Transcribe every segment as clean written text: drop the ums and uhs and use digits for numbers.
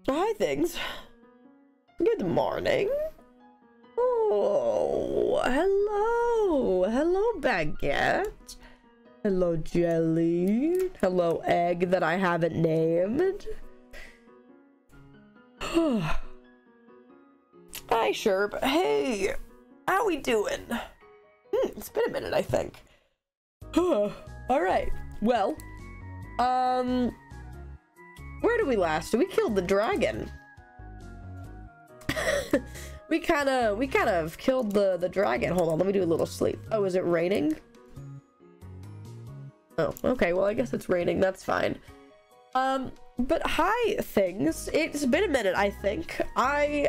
Hi, things. Good morning. Oh, hello. Hello, baguette. Hello, jelly. Hello, egg that I haven't named. Hi, Sherb. Hey, how we doing? It's been a minute, I think. All right. Well, where did we last? We killed the dragon. we kind of killed the dragon. Hold on, let me do a little sleep. Oh, is it raining? Oh, okay. Well, I guess it's raining. That's fine. But hi, things. It's been a minute, I think. I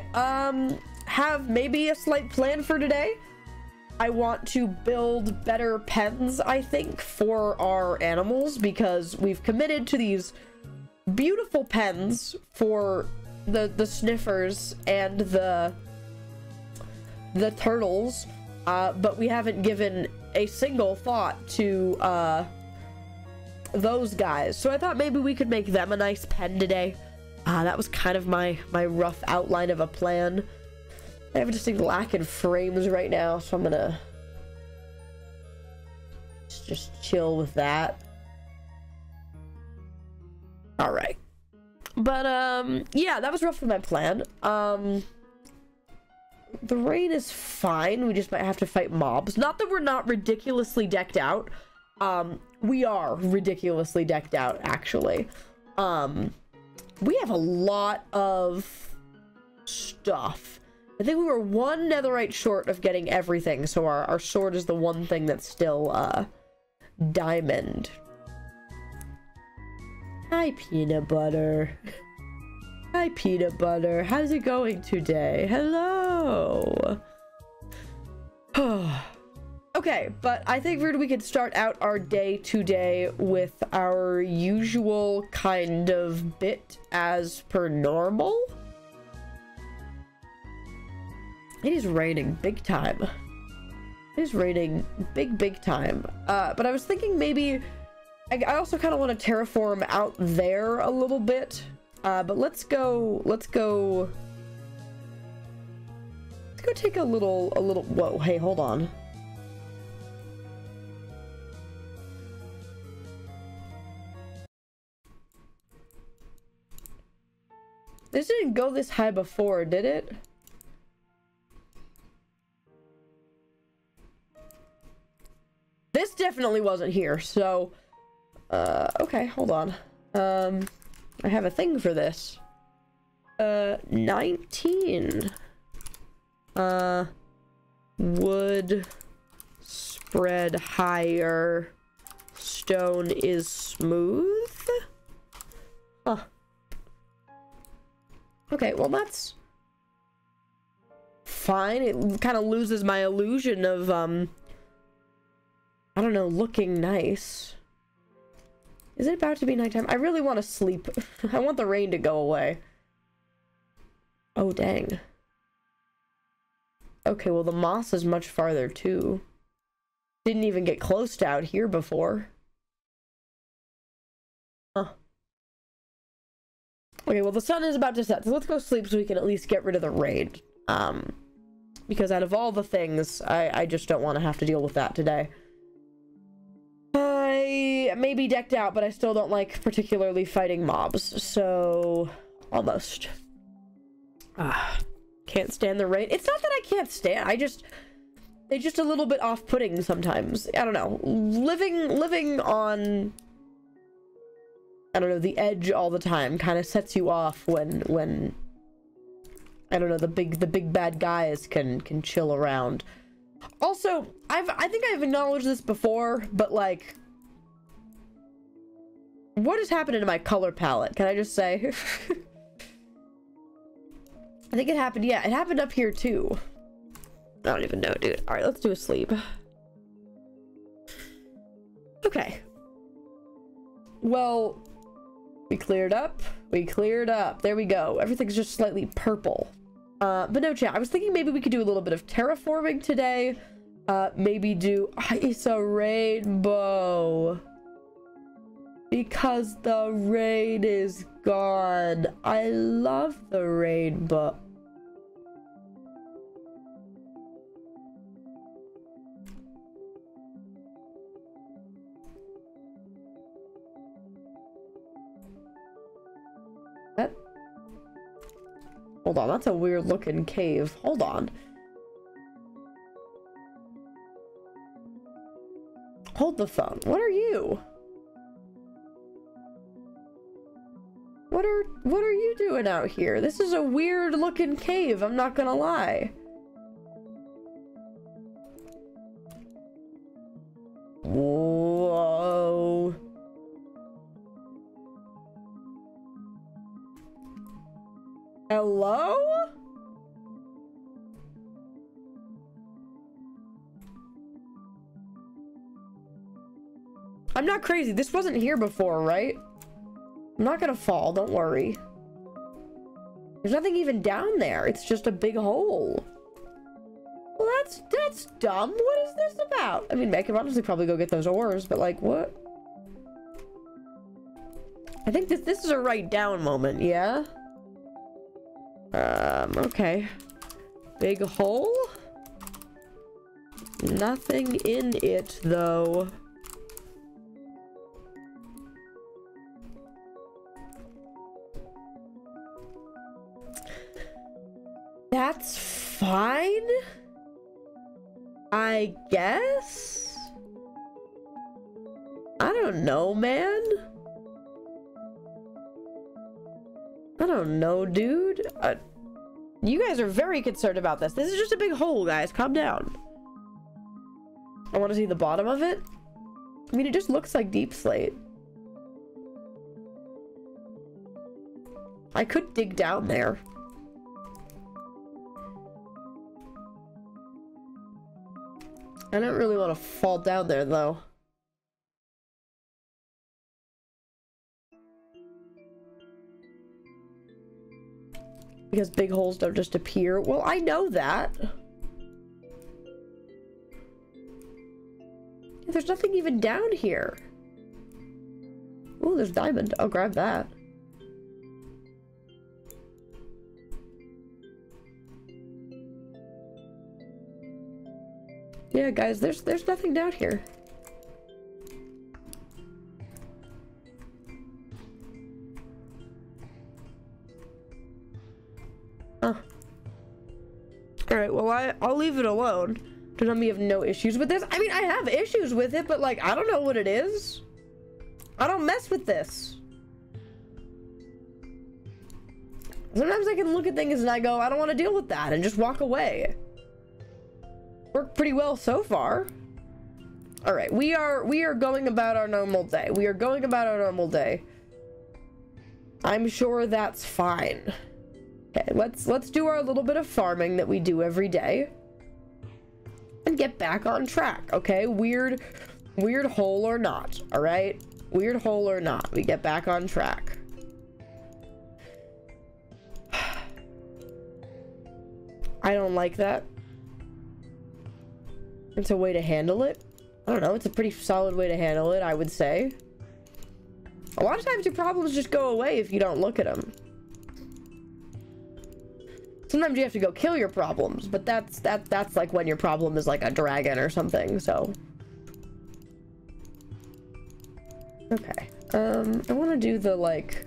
have maybe a slight plan for today. I want to build better pens, I think, for our animals, because we've committed to these beautiful pens for the sniffers and the turtles, but we haven't given a single thought to those guys. So I thought maybe we could make them a nice pen today. That was kind of my rough outline of a plan. I have a distinct lack in frames right now, so I'm gonna just chill with that. All right. But yeah, that was roughly my plan. The rain is fine. We just might have to fight mobs. Not that we're not ridiculously decked out. We are ridiculously decked out, actually. We have a lot of stuff. I think we were one netherite short of getting everything, so our sword is the one thing that's still diamond. Hi, peanut butter. Hi, peanut butter. How's it going today? Hello. Okay, but I think we could start out our day today with our usual kind of bit as per normal. It is raining big time. It is raining big time. But I was thinking maybe I also kind of want to terraform out there a little bit. But let's go take a little whoa, hey, hold on. This didn't go this high before, did it? This definitely wasn't here, so okay, hold on. I have a thing for this. 19. Wood spread higher. Stone is smooth. Huh. Okay, well that's fine. It kind of loses my illusion of I don't know, looking nice. Is it about to be nighttime? I really want to sleep. I want the rain to go away. Oh, dang. Okay, well, the moss is much farther, too. Didn't even get close to out here before. Huh. Okay, well, the sun is about to set, so let's go sleep so we can at least get rid of the rain. Because out of all the things, I just don't want to have to deal with that today. I may be decked out, but I still don't like particularly fighting mobs, so almost. Can't stand the rain. It's not that I can't stand, it's just a little bit off-putting sometimes. I don't know. Living on, I don't know, the edge all the time kind of sets you off when I don't know, the big bad guys can chill around. Also, I think I've acknowledged this before, but like, what is happening to my color palette? Can I just say? I think it happened, yeah, it happened up here too. I don't even know, dude. All right, let's do a sleep. Okay. Well, we cleared up. There we go. Everything's just slightly purple. But no, chat, I was thinking maybe we could do a little bit of terraforming today. Maybe do ice a rainbow. Because the rain is god. I love the rainbow. That... Hold on, that's a weird looking cave. Hold on. Hold the phone. What are you? What are you doing out here? This is a weird looking cave, I'm not gonna lie. Whoa. Hello? I'm not crazy. This wasn't here before, right? I'm not gonna fall, don't worry. There's nothing even down there. It's just a big hole. Well, that's dumb. What is this about? I mean, I could honestly probably go get those ores, but like, what? I think this is a write down moment, yeah? Okay. Big hole? Nothing in it, though. That's fine, I guess? I don't know, man. I don't know, dude. You guys are very concerned about this. This is just a big hole, guys. Calm down. I want to see the bottom of it. I mean, it just looks like deep slate. I could dig down there. I don't really want to fall down there, though. Because big holes don't just appear. Well, I know that. There's nothing even down here. Oh, there's diamond. I'll grab that. Yeah, guys, there's nothing down here. Huh. Alright, well, I'll leave it alone. To tell me you have no issues with this. I mean, I have issues with it, but like, I don't know what it is. I don't mess with this. Sometimes I can look at things and I go, I don't want to deal with that, and just walk away. Worked pretty well so far. All right, we are going about our normal day. We are going about our normal day. I'm sure that's fine. Okay, let's do our little bit of farming that we do every day and get back on track. Okay, weird hole or not. All right, weird hole or not, we get back on track. I don't like that. It's a way to handle it. I don't know, it's a pretty solid way to handle it, I would say. A lot of times your problems just go away if you don't look at them. Sometimes you have to go kill your problems, but that's like when your problem is like a dragon or something, so. Okay. I want to do the like,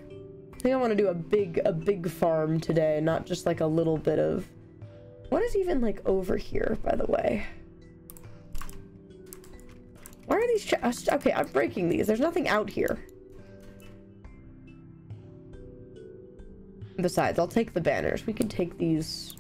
I think I want to do a big farm today, not just like a little bit of. What is even like over here, by the way? Why are these chests? Okay, I'm breaking these. There's nothing out here. Besides, I'll take the banners. We can take these.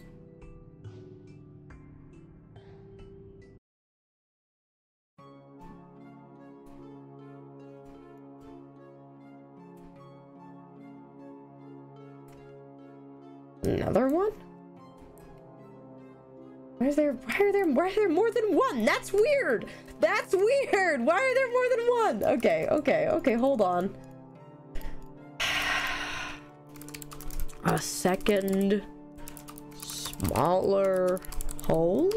Another one? Why are there more than one? That's weird. That's weird. Why are there more than one? Okay, hold on. A second smaller hole?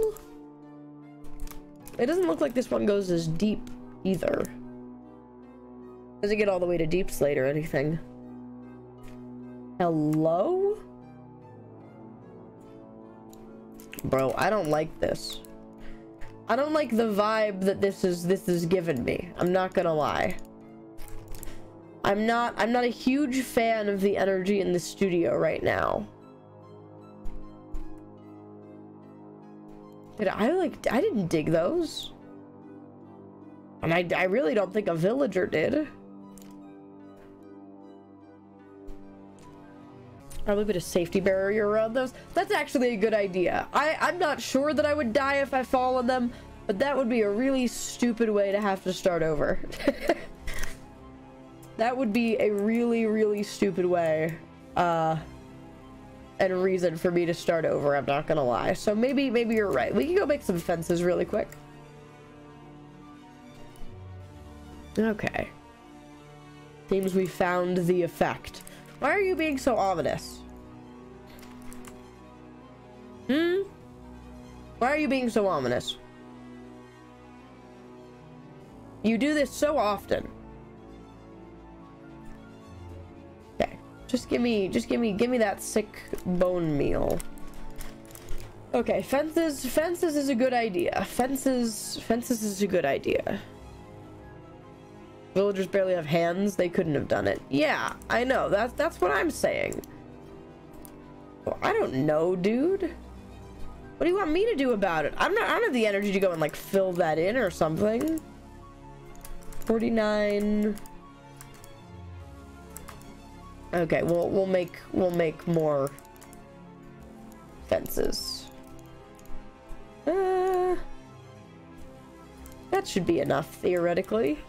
It doesn't look like this one goes as deep either. Doesn't get all the way to deep slate or anything. Hello? Bro, I don't like this. I don't like the vibe that this is giving me. I'm not gonna lie. I'm not a huge fan of the energy in the studio right now. I didn't dig those. And I really don't think a villager did. Probably put a safety barrier around those. That's actually a good idea. I'm not sure that I would die if I fall on them, but that would be a really stupid way to have to start over. That would be a really, really stupid way, and reason for me to start over, I'm not gonna lie. So maybe you're right. We can go make some fences really quick. Okay. Seems we found the effect. Why are you being so ominous? Why are you being so ominous? You do this so often. Okay. Just give me that sick bone meal. Okay, fences is a good idea. Fences is a good idea. Villagers barely have hands, they couldn't have done it. Yeah, I know, that's what I'm saying. Well, I don't know, dude. What do you want me to do about it? I don't have the energy to go and like fill that in or something. 49. Okay, we'll make more fences. That should be enough theoretically.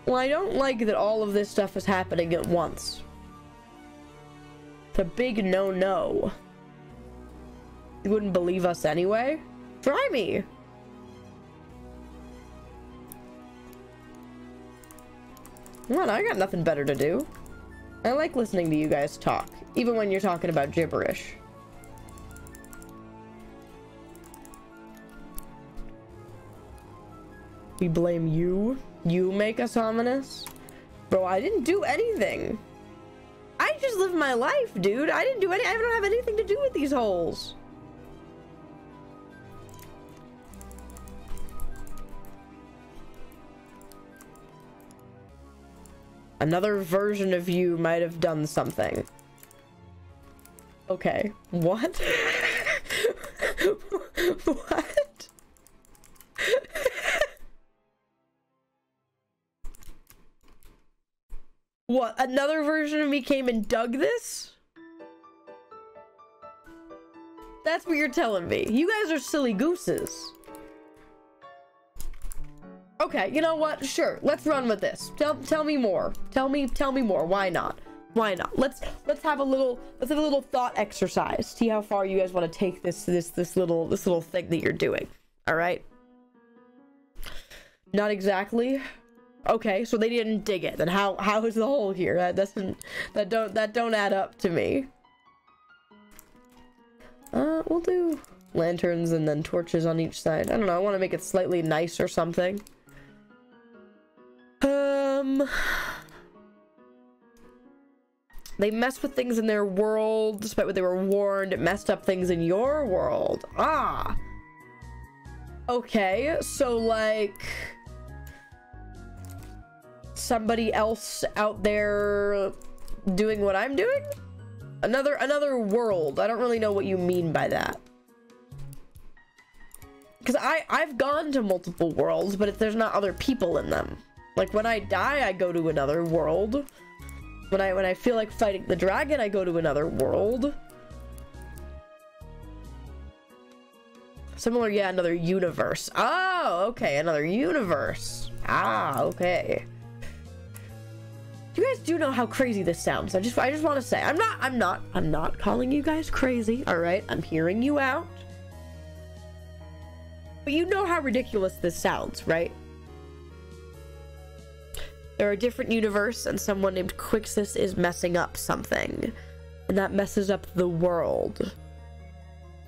Well, I don't like that all of this stuff is happening at once. It's a big no-no. You wouldn't believe us anyway? Try me! Come on, I got nothing better to do. I like listening to you guys talk, even when you're talking about gibberish. We blame you? You make us ominous? Bro, I didn't do anything. I just lived my life, dude. I don't have anything to do with these holes. Another version of you might have done something. Okay. What? What? What? Another version of me came and dug this? That's what you're telling me. You guys are silly gooses. Okay, you know what? Sure, let's run with this. Tell me more. Tell me more. Why not? Why not? Let's have a little thought exercise. See how far you guys want to take this little thing that you're doing. All right? Not exactly. Okay, so they didn't dig it. Then how is the hole here? That don't add up to me. We'll do lanterns and then torches on each side. I don't know. I want to make it slightly nice or something. They messed with things in their world despite what they were warned. It messed up things in your world. Ah. Okay, so like somebody else out there doing what I'm doing? Another world. I don't really know what you mean by that. Because I've gone to multiple worlds, but there's not other people in them. Like when I die, I go to another world. When I feel like fighting the dragon, I go to another world. Similar, yeah, another universe. Oh, okay, another universe. Ah, okay. You guys do know how crazy this sounds. I just want to say, I'm not calling you guys crazy, all right? I'm hearing you out. But you know how ridiculous this sounds, right? They're a different universe, and someone named Quixis is messing up something. And that messes up the world.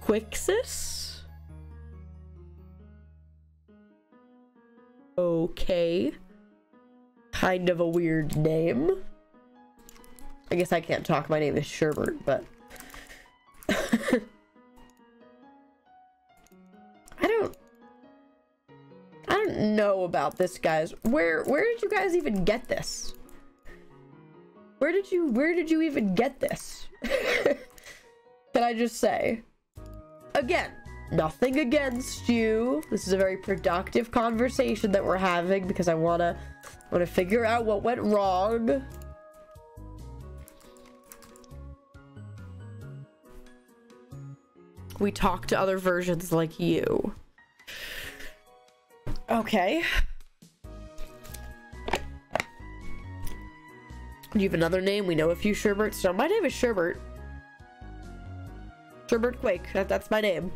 Quixis? Okay. kind of a weird name. I guess I can't talk. My name is Sherbert, but I don't know about this, guys. Where did you guys even get this? Where did you even get this? Can I just say, again, nothing against you. This is a very productive conversation that we're having because I wanna figure out what went wrong. We talk to other versions like you. Okay. Do you have another name? We know a few Sherberts. So my name is Sherbert. Sherbert Quake. That's my name.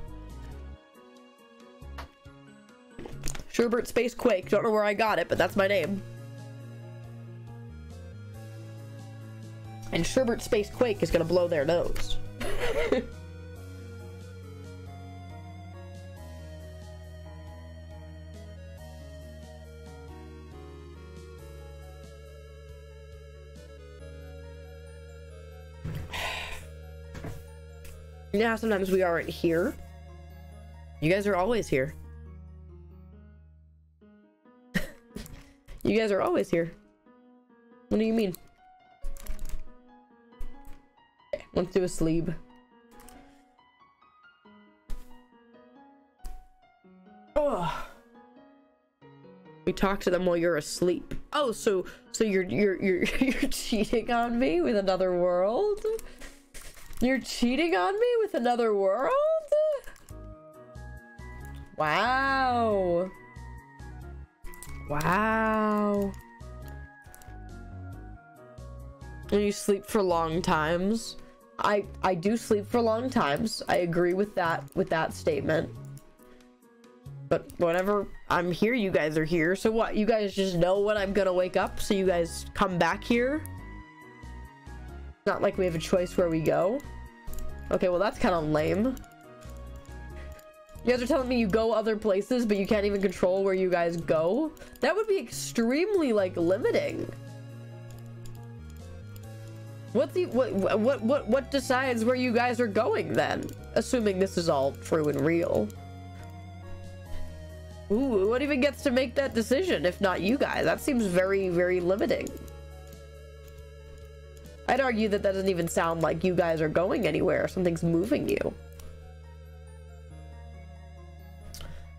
Sherbert Space Quake. Don't know where I got it, but that's my name. And Sherbert Space Quake is gonna blow their nose. Yeah, sometimes we aren't here. You guys are always here. You guys are always here. What do you mean? Okay, let's do a sleep. Oh. We talk to them while you're asleep. Oh, so you're cheating on me with another world? You're cheating on me with another world? Wow. Wow. And you sleep for long times. I do sleep for long times. I agree with that statement. But whenever I'm here, you guys are here. So what? You guys just know when I'm gonna wake up, so you guys come back here? Not like we have a choice where we go. Okay, well that's kind of lame. You guys are telling me you go other places, but you can't even control where you guys go? That would be extremely, like, limiting. What decides where you guys are going then? Assuming this is all true and real. Ooh, what even gets to make that decision if not you guys? That seems very, very limiting. I'd argue that doesn't even sound like you guys are going anywhere. Something's moving you.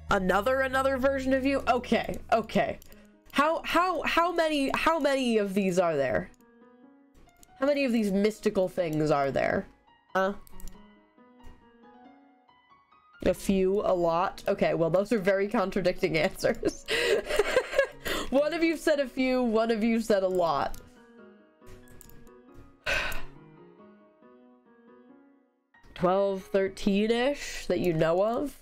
Another version of you? Okay, okay. How many of these are there? How many of these mystical things are there? Huh? A few? A lot? Okay, well those are very contradicting answers. One of you said a few, one of you said a lot. 12, 13-ish that you know of?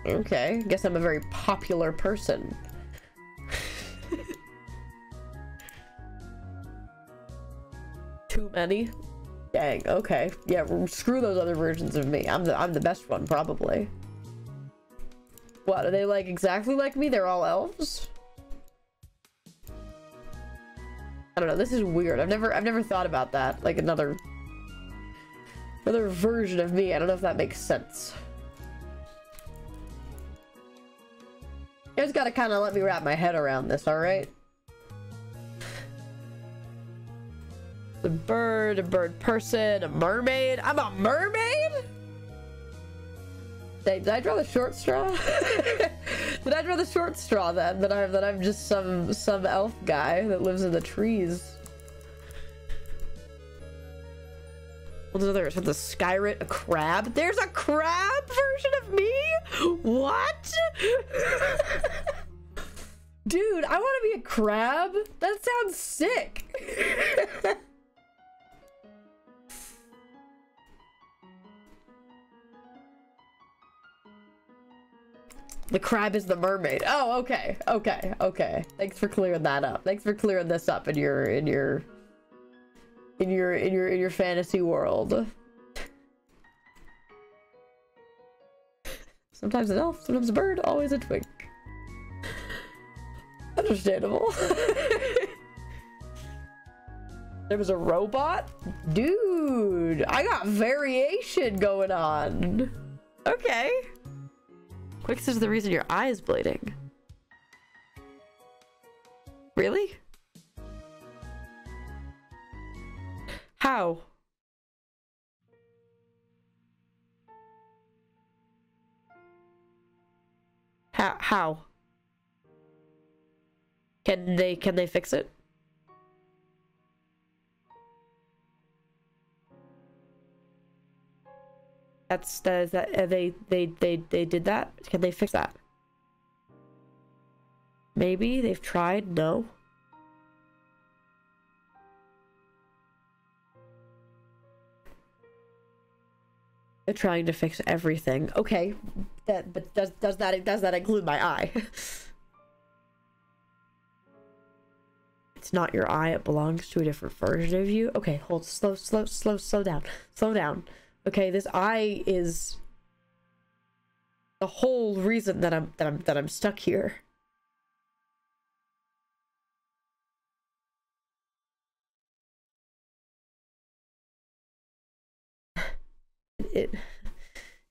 Okay, guess I'm a very popular person. Too many? Dang, okay. Yeah, screw those other versions of me. I'm the best one, probably. What, are they like exactly like me? They're all elves? I don't know, this is weird. I've never thought about that. Like another version of me. I don't know if that makes sense. You guys gotta kind of let me wrap my head around this, alright? A bird person, a mermaid. I'm a mermaid? Did I draw the short straw? Did I draw the short straw then? That I'm just some elf guy that lives in the trees. What's there's a skyrit, a crab? There's a crab version of me? What? Dude, I want to be a crab. That sounds sick. The crab is the mermaid. Oh, okay. Okay. Okay. Thanks for clearing that up. Thanks for clearing this up in your fantasy world. Sometimes an elf, sometimes a bird, always a twink. understandable. There was a robot? Dude, I got variation going on. Okay. Quicks is the reason your eye is bleeding. Really? How? How? Can they fix it? They did that? Can they fix that? Maybe they've tried? No. They're trying to fix everything. Okay. But does that include my eye? It's not your eye, it belongs to a different version of you. Okay, hold, slow down. Slow down. Okay, this eye is the whole reason that I'm stuck here.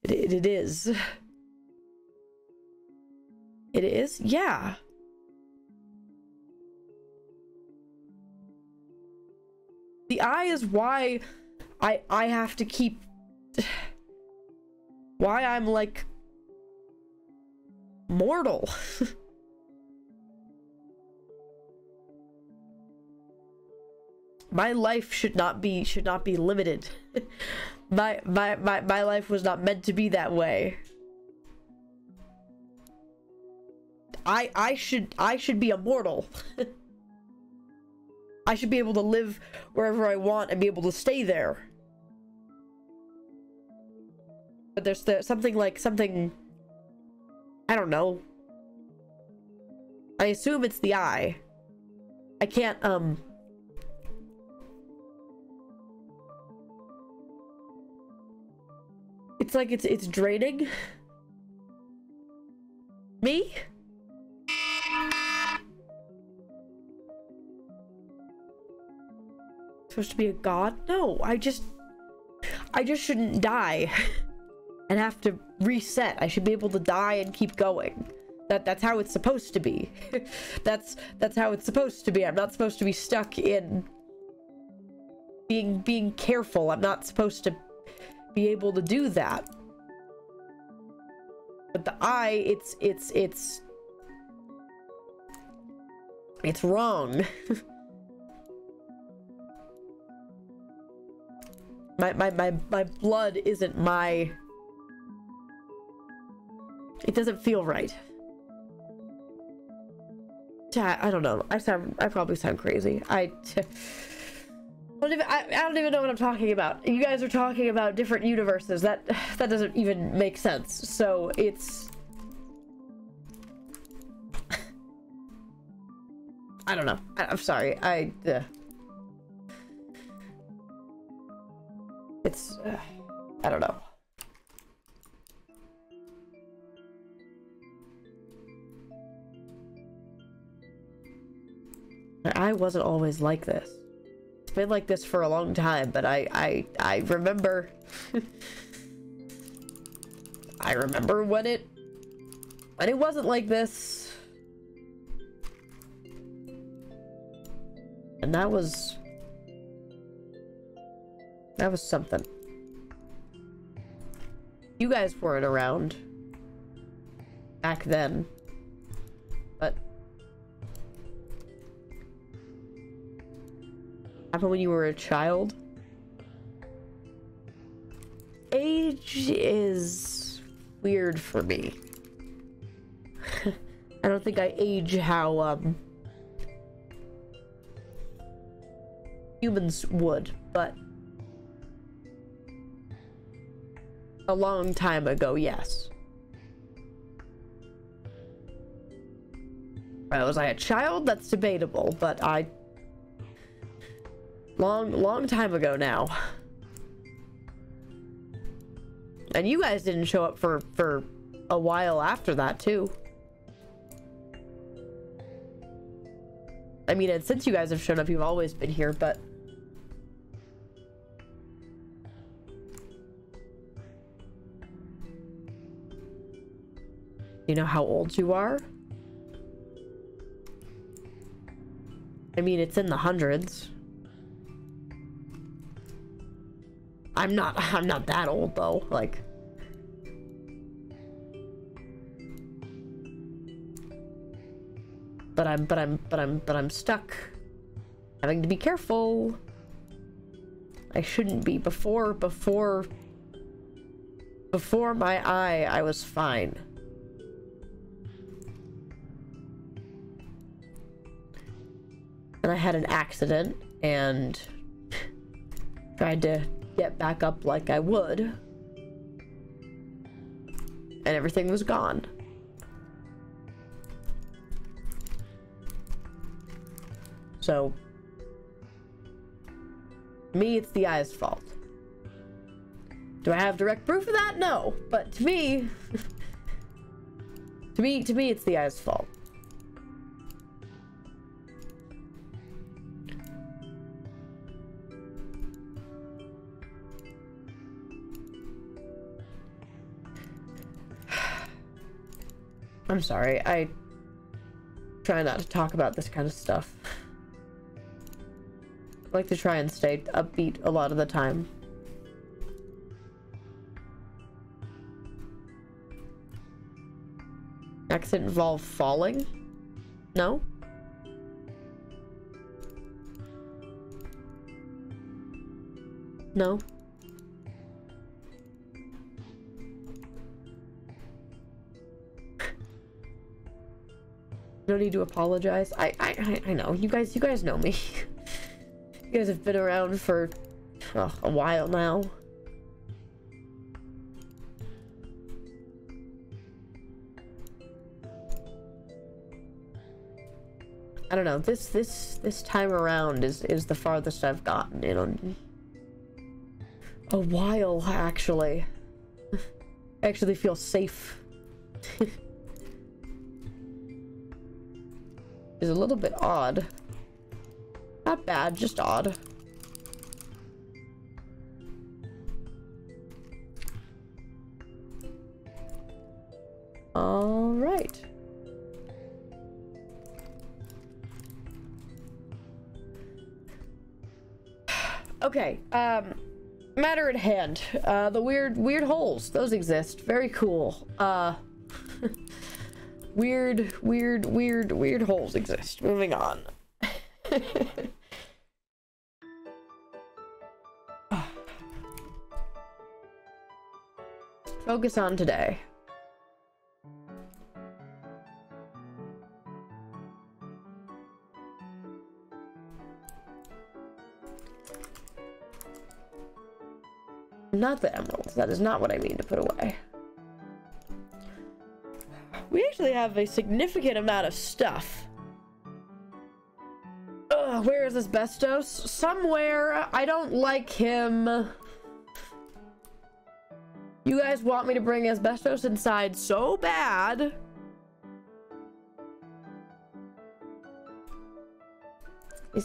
It is. It is? Yeah. The eye is why I have to keep... Why I'm, like... mortal. My life should not be limited. My life was not meant to be that way. I should be immortal. I should be able to live wherever I want and be able to stay there. But there's something I don't know. I assume it's the eye. I can't it's like it's draining me. Supposed to be a god? No, I just shouldn't die and have to reset. I should be able to die and keep going. That's how it's supposed to be. that's how it's supposed to be. I'm not supposed to be stuck in being careful. I'm not supposed to be able to do that. But the eye, it's wrong. my blood isn't my... It doesn't feel right. I don't know. I probably sound crazy. I don't even know what I'm talking about. You guys are talking about different universes. That doesn't even make sense. So it's... I don't know. I'm sorry. It's... I don't know. I wasn't always like this. It's been like this for a long time, but I remember... I remember when it wasn't like this. And that was something. You guys weren't around back then, but happened when you were a child. Age is weird for me. I don't think I age how humans would, but a long time ago, yes. Was I a child? That's debatable, but long time ago now. And you guys didn't show up for a while after that, too. I mean, and since you guys have shown up, you've always been here, but... You know how old you are? I mean, it's in the hundreds. I'm not that old though, like. But I'm stuck. Having to be careful. I shouldn't be. Before my eye, I was fine. And I had an accident and tried to get back up like I would. And everything was gone. So, me, it's the eye's fault. Do I have direct proof of that? No. But to me, to me, it's the eye's fault. I'm sorry, I try not to talk about this kind of stuff. I like to try and stay upbeat a lot of the time. Accident involve falling? No? No? No need to apologize. I know. You guys know me. You guys have been around for a while now. I don't know. This time around is the farthest I've gotten in a while, actually. I actually feel safe. Is a little bit odd. Not bad, just odd. All right. Okay, matter at hand. The weird holes, those exist. Very cool. Weird holes exist. Moving on. Focus on today. Not the emeralds. That is not what I mean to put away. We actually have a significant amount of stuff. Ugh, where is Asbestos? Somewhere. I don't like him. You guys want me to bring Asbestos inside so bad.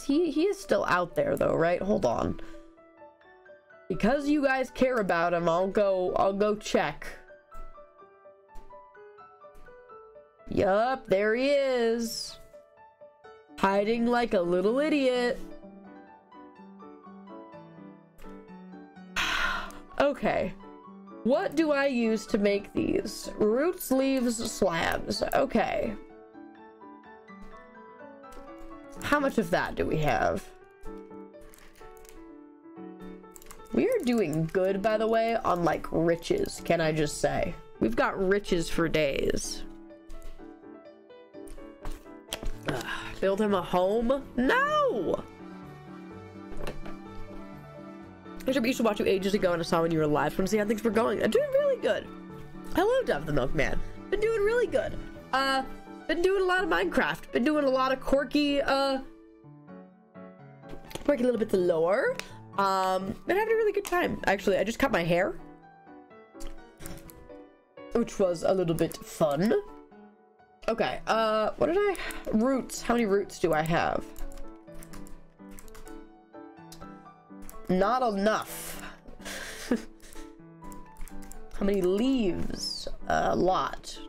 He is still out there though, right? Hold on. Because you guys care about him, I'll go check. Yup, there he is. Hiding like a little idiot. Okay. What do I use to make these? Roots, leaves, slabs. Okay. How much of that do we have? We are doing good, by the way, on, like, riches, can I just say. We've got riches for days. Ugh, build him a home? No! I used to watch you ages ago and I saw when you were live. Want to see how things were going. I'm doing really good. Hello, Dove the Milkman. Been doing really good. Been doing a lot of Minecraft. Been doing a lot of quirky little bits of lore. Been having a really good time. Actually, I just cut my hair, which was a little bit fun. Okay, what did I... Roots. How many roots do I have? Not enough. How many leaves? A lot.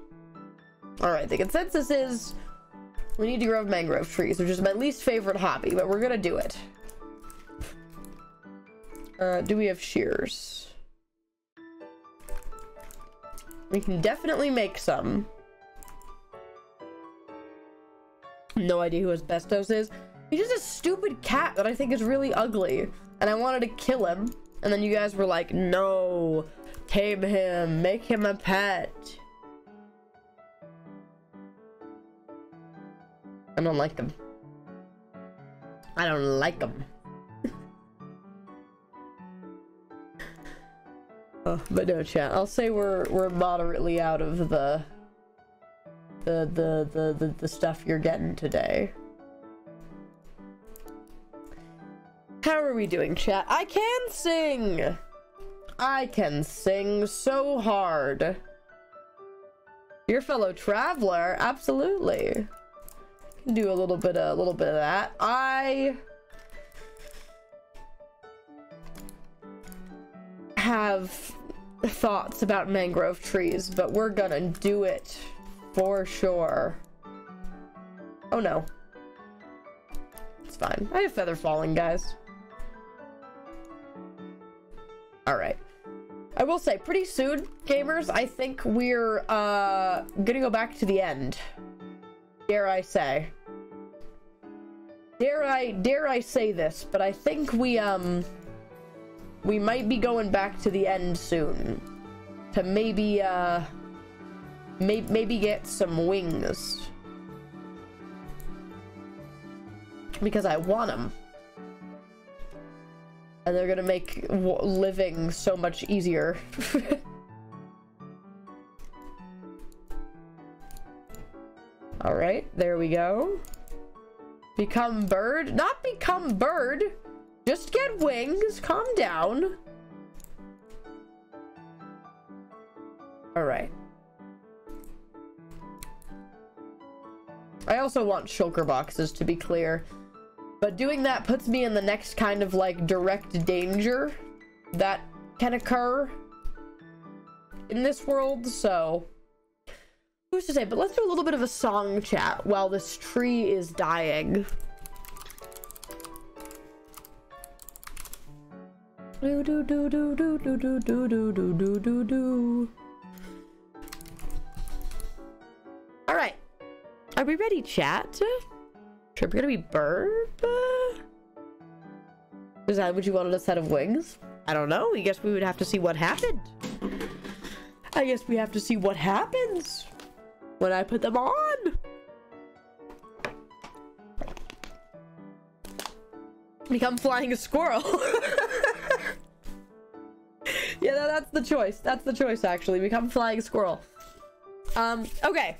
Alright, the consensus is we need to grow mangrove trees, which is my least favorite hobby, but we're gonna do it. Do we have shears? We can definitely make some. No idea who Asbestos is. He's just a stupid cat that I think is really ugly. And I wanted to kill him. And then you guys were like, no. Tame him. Make him a pet. I don't like him. I don't like him. But no, chat. I'll say we're moderately out of the stuff you're getting today. How are we doing, chat? I can sing. I can sing so hard. Your fellow traveler, absolutely. Can do a little bit of that. I have thoughts about mangrove trees, but we're gonna do it for sure. Oh no. It's fine. I have feather falling, guys. Alright. I will say, pretty soon, gamers, I think we're gonna go back to the end. Dare I say. Dare I say this, but I think we might be going back to the end soon. To maybe, maybe get some wings. Because I want them. And they're gonna make living so much easier. Alright, there we go. Become bird? Not become bird! Just get wings, calm down. Alright. I also want shulker boxes, to be clear. But doing that puts me in the next kind of, like, direct danger that can occur in this world, so... Who's to say? But let's do a little bit of a song chat while this tree is dying. Do do do do do do do do do do do do. All right, are we ready, chat? Sure, we're gonna be bird. Is that what you wanted, a set of wings? I don't know. I guess we would have to see what happened. I guess we have to see what happens when I put them on. Become flying a squirrel. Yeah, that's the choice. That's the choice, actually. Become flying squirrel. Okay.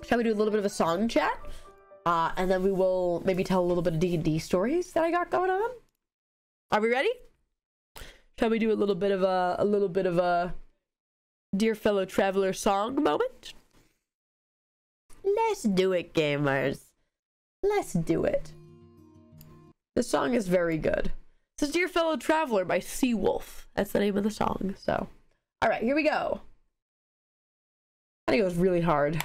Shall we do a little bit of a song chat? And then we will maybe tell a little bit of D&D stories that I got going on. Are we ready? Shall we do a little bit of a dear fellow traveler song moment? Let's do it, gamers. Let's do it. The song is very good. This is Dear Fellow Traveler by Seawolf. That's the name of the song, so. Alright, here we go. I think it goes really hard.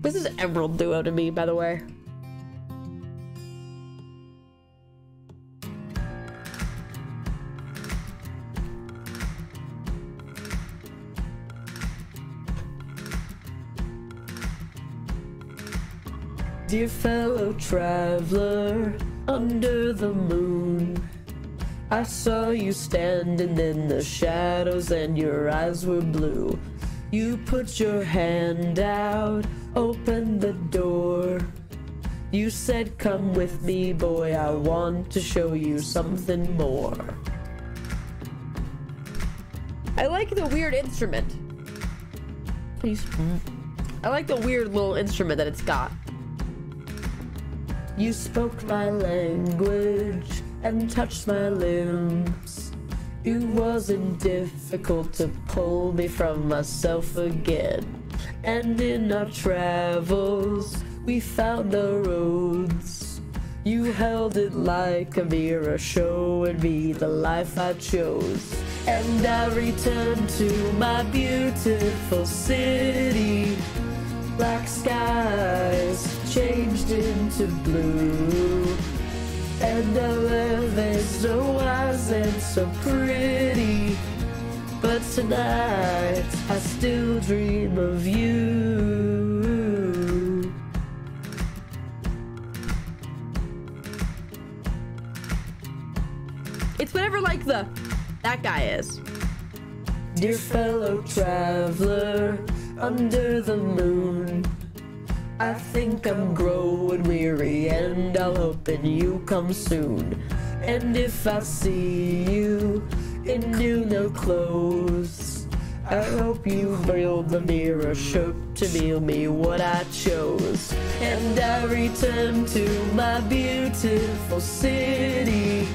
This is Emerald Duo to me, by the way. Dear fellow traveler, under the moon, I saw you standing in the shadows and your eyes were blue. You put your hand out, opened the door. You said, come with me, boy, I want to show you something more. I like the weird instrument. Please. I like the weird little instrument that it's got. You spoke my language and touched my limbs. It wasn't difficult to pull me from myself again. And in our travels, we found the roads. You held it like a mirror, showing me the life I chose. And I returned to my beautiful city. Black skies changed into blue. And our love is so wise and so pretty. But tonight, I still dream of you. It's whatever, like, that guy is. Dear fellow traveler, under the moon, I think I'm growing weary and I'll hoping you come soon. And if I see you in new clothes, I hope you build the mirror shook to tell me what I chose. And I return to my beautiful city.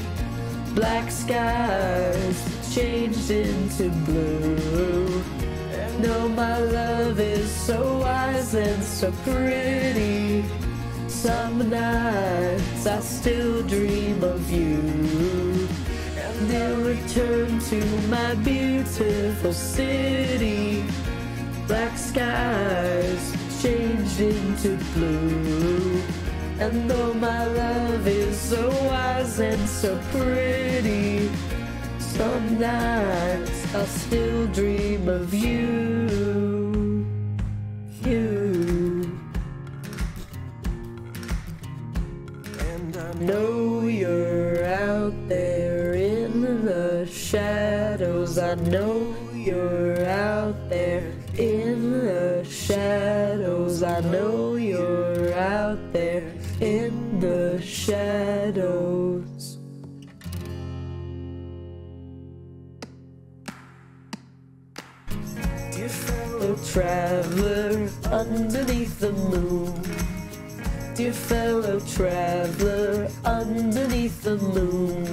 Black skies changed into blue. No, my love is so wise and so pretty. Some nights I still dream of you. And then return to my beautiful city. Black skies changed into blue. And though my love is so wise and so pretty, some nights I still dream of you. And I know you're out there in the shadows. I know you're out there in the shadows. I know you're out there in the shadows. Dear fellow traveler underneath the moon. Dear fellow traveler underneath the moon.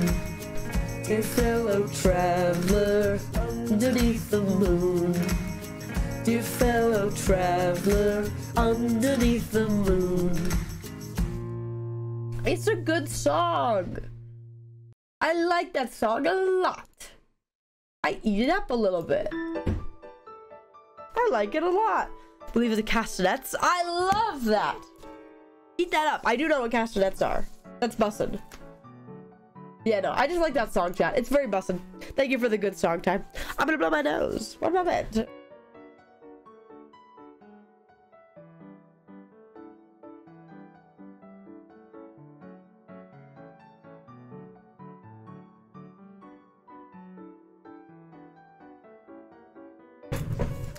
Dear fellow traveler underneath the moon. Dear fellow traveler underneath the moon. It's a good song. I like that song a lot. I eat it up a little bit. I like it a lot. I believe it's the castanets. I love that. Eat that up. I do know what castanets are. That's bussin'. Yeah, no, I just like that song, chat. It's very bussin'. Thank you for the good song time. I'm gonna blow my nose. What about it?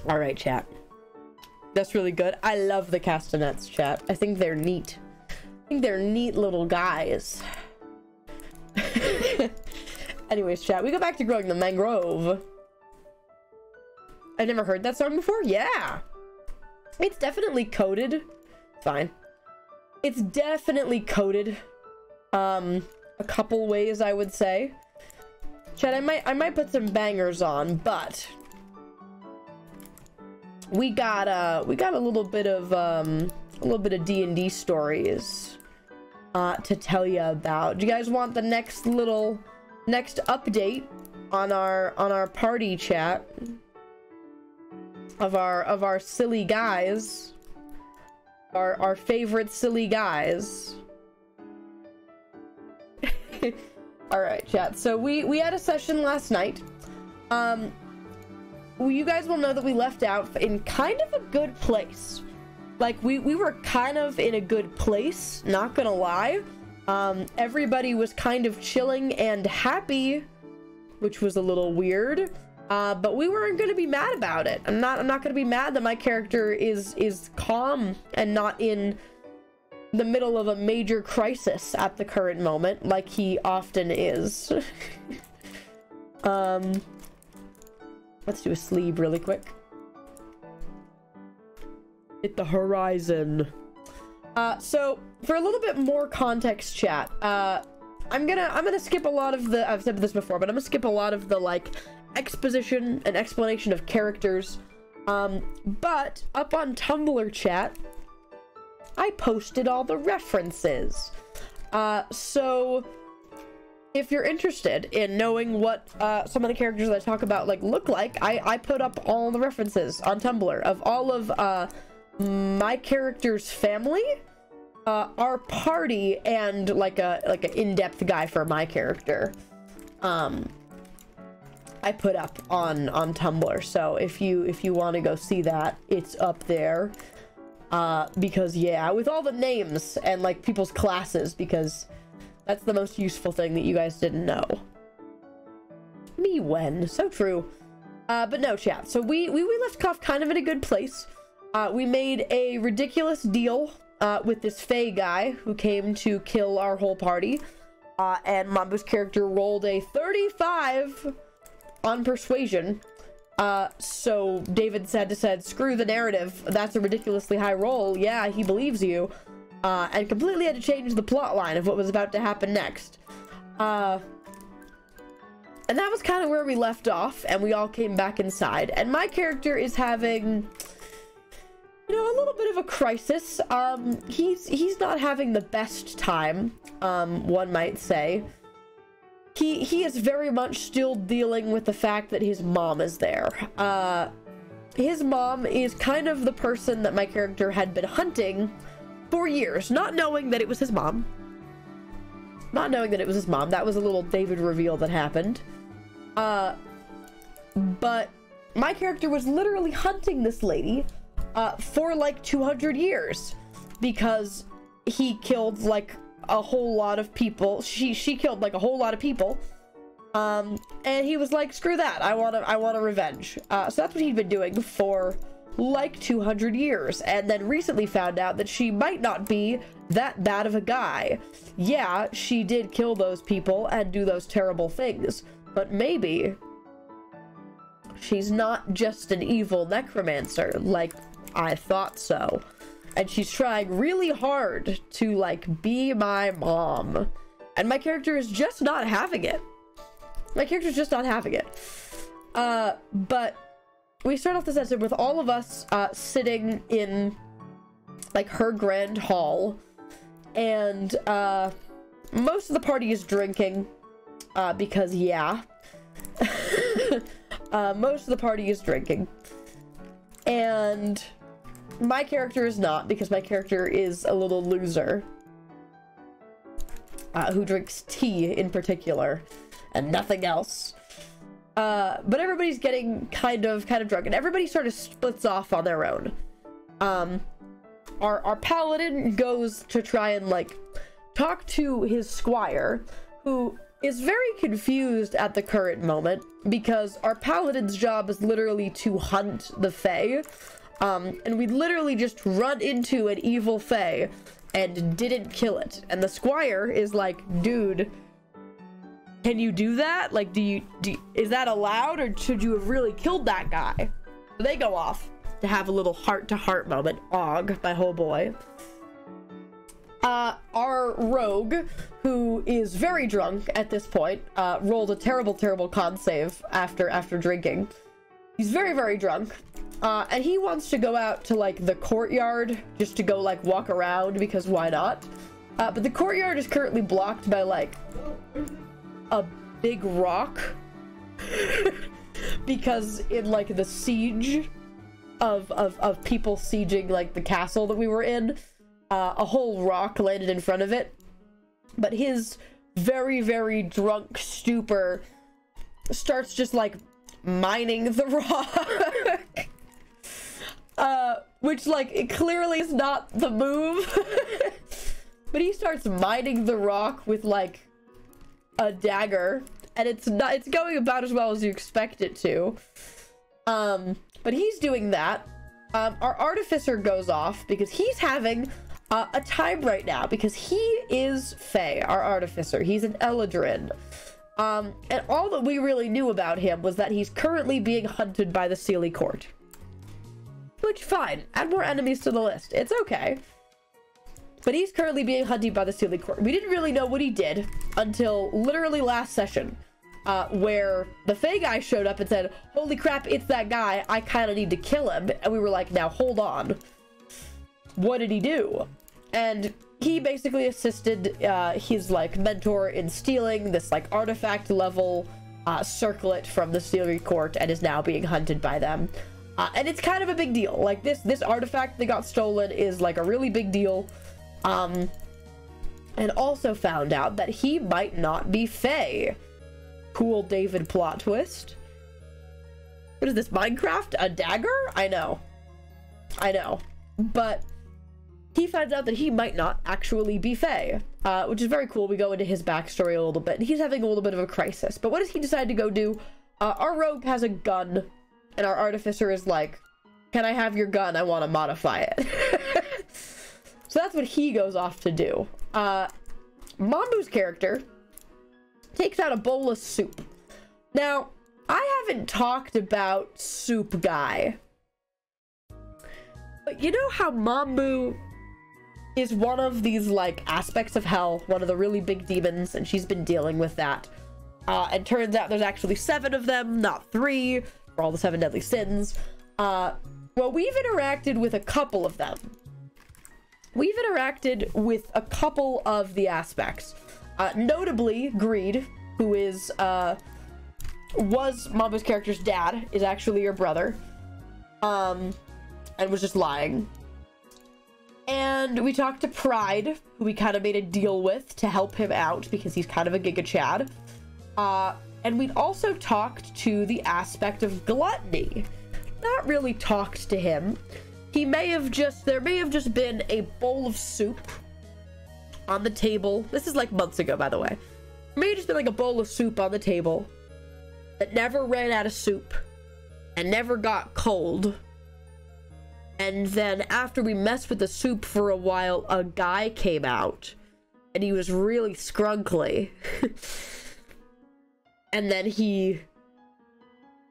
All right, chat. That's really good. I love the castanets, chat. I think they're neat. I think they're neat little guys. Anyways, chat, we go back to growing the mangrove. I've never heard that song before. Yeah. It's definitely coded. Fine. It's definitely coded. A couple ways, I would say. Chat, I might put some bangers on, but we got a little bit of D&D stories to tell you about. Do you guys want the next update on our party chat of our silly guys, our favorite silly guys? All right, chat. So we had a session last night. You guys will know that we left out in kind of a good place. Like, we were kind of in a good place, not gonna lie. Everybody was kind of chilling and happy, which was a little weird. But we weren't gonna be mad about it. I'm not gonna be mad that my character is calm and not in the middle of a major crisis at the current moment, like he often is. Let's do a sleep really quick. Hit the horizon. So for a little bit more context, chat, I'm gonna skip a lot of the, I've said this before, but I'm gonna skip a lot of the like exposition and explanation of characters. But up on Tumblr chat, I posted all the references. So if you're interested in knowing what some of the characters that I talk about like look like, I put up all the references on Tumblr of all of my character's family, our party, and like an in-depth guy for my character. I put up on Tumblr, so if you want to go see that, it's up there. Because yeah, with all the names and like people's classes, because that's the most useful thing that you guys didn't know. Me when, so true. But no, chat. So we left off kind of in a good place. We made a ridiculous deal with this Fae guy who came to kill our whole party. And Mambu's character rolled a 35 on persuasion. So David said, screw the narrative. That's a ridiculously high roll. Yeah, he believes you. And completely had to change the plot line of what was about to happen next. And that was kind of where we left off, and we all came back inside. And my character is having, you know, a little bit of a crisis. He's not having the best time, one might say. He is very much still dealing with the fact that his mom is there. His mom is kind of the person that my character had been hunting for years, not knowing that it was his mom. Not knowing that it was his mom. That was a little David reveal that happened. But my character was literally hunting this lady for like 200 years because he killed like a whole lot of people. She killed like a whole lot of people. And he was like, screw that. I want a revenge. So that's what he'd been doing for like 200 years, and then recently found out that she might not be that bad of a guy. Yeah, she did kill those people and do those terrible things, but maybe she's not just an evil necromancer like I thought so. And she's trying really hard to like be my mom, and my character is just not having it. My character's just not having it. But we start off this episode with all of us sitting in like her grand hall, and most of the party is drinking because yeah. Most of the party is drinking, and my character is not, because my character is a little loser who drinks tea in particular and nothing else. But everybody's getting kind of drunk, and everybody sort of splits off on their own. Our paladin goes to try and like talk to his squire, who is very confused at the current moment because our paladin's job is literally to hunt the Fae. And we literally just run into an evil Fae and didn't kill it. And the squire is like, dude, can you do that? Like, is that allowed, or should you have really killed that guy? So they go off to have a little heart-to-heart moment. Og, my whole boy. Our rogue, who is very drunk at this point, rolled a terrible con save after drinking. He's very drunk. And he wants to go out to like the courtyard just to go like walk around, because why not? But the courtyard is currently blocked by like a big rock because in like the siege of people sieging like the castle that we were in, a whole rock landed in front of it. But his very drunk stupor starts just like mining the rock. Which like it clearly is not the move. But he starts mining the rock with like a dagger, and it's going about as well as you expect it to. But he's doing that. Our artificer goes off because he's having a time right now, because he is Fae, our artificer. He's an Eladrin. And all that we really knew about him was that he's currently being hunted by the Sealy Court. Which, fine. Add more enemies to the list. It's okay. But he's currently being hunted by the Steely Court. We didn't really know what he did until literally last session, where the Fae guy showed up and said, holy crap, it's that guy. I kind of need to kill him. And we were like, now hold on. What did he do? And he basically assisted his like mentor in stealing this like artifact level circlet from the Steely Court and is now being hunted by them. And it's kind of a big deal. Like this artifact that got stolen is like a really big deal. And also found out that he might not be Fae. Cool David plot twist. What is this, Minecraft? A dagger? I know. But he finds out that he might not actually be Fae, which is very cool. We go into his backstory a little bit, and he's having a little bit of a crisis. But what does he decide to go do? Our rogue has a gun, and our artificer is like, can I have your gun? I want to modify it. So that's what he goes off to do. Mambu's character takes out a bowl of soup. Now, I haven't talked about Soup Guy. But you know how Mambu is one of these, like, aspects of hell, one of the really big demons, and she's been dealing with that. And turns out there's actually 7 of them, not 3, for all the 7 deadly sins. Well, we've interacted with a couple of them. We've interacted with a couple of the aspects. Notably, Greed, who is, was Mambu's character's dad, is actually your brother. And was just lying. And we talked to Pride, who we kind of made a deal with to help him out because he's kind of a Giga Chad. And we'd also talked to the aspect of Gluttony. Not really talked to him. There may have just been a bowl of soup on the table. This is like months ago, by the way. There may have just been like a bowl of soup on the table that never ran out of soup and never got cold. And then after we messed with the soup for a while, a guy came out and he was really scrunkly. And then he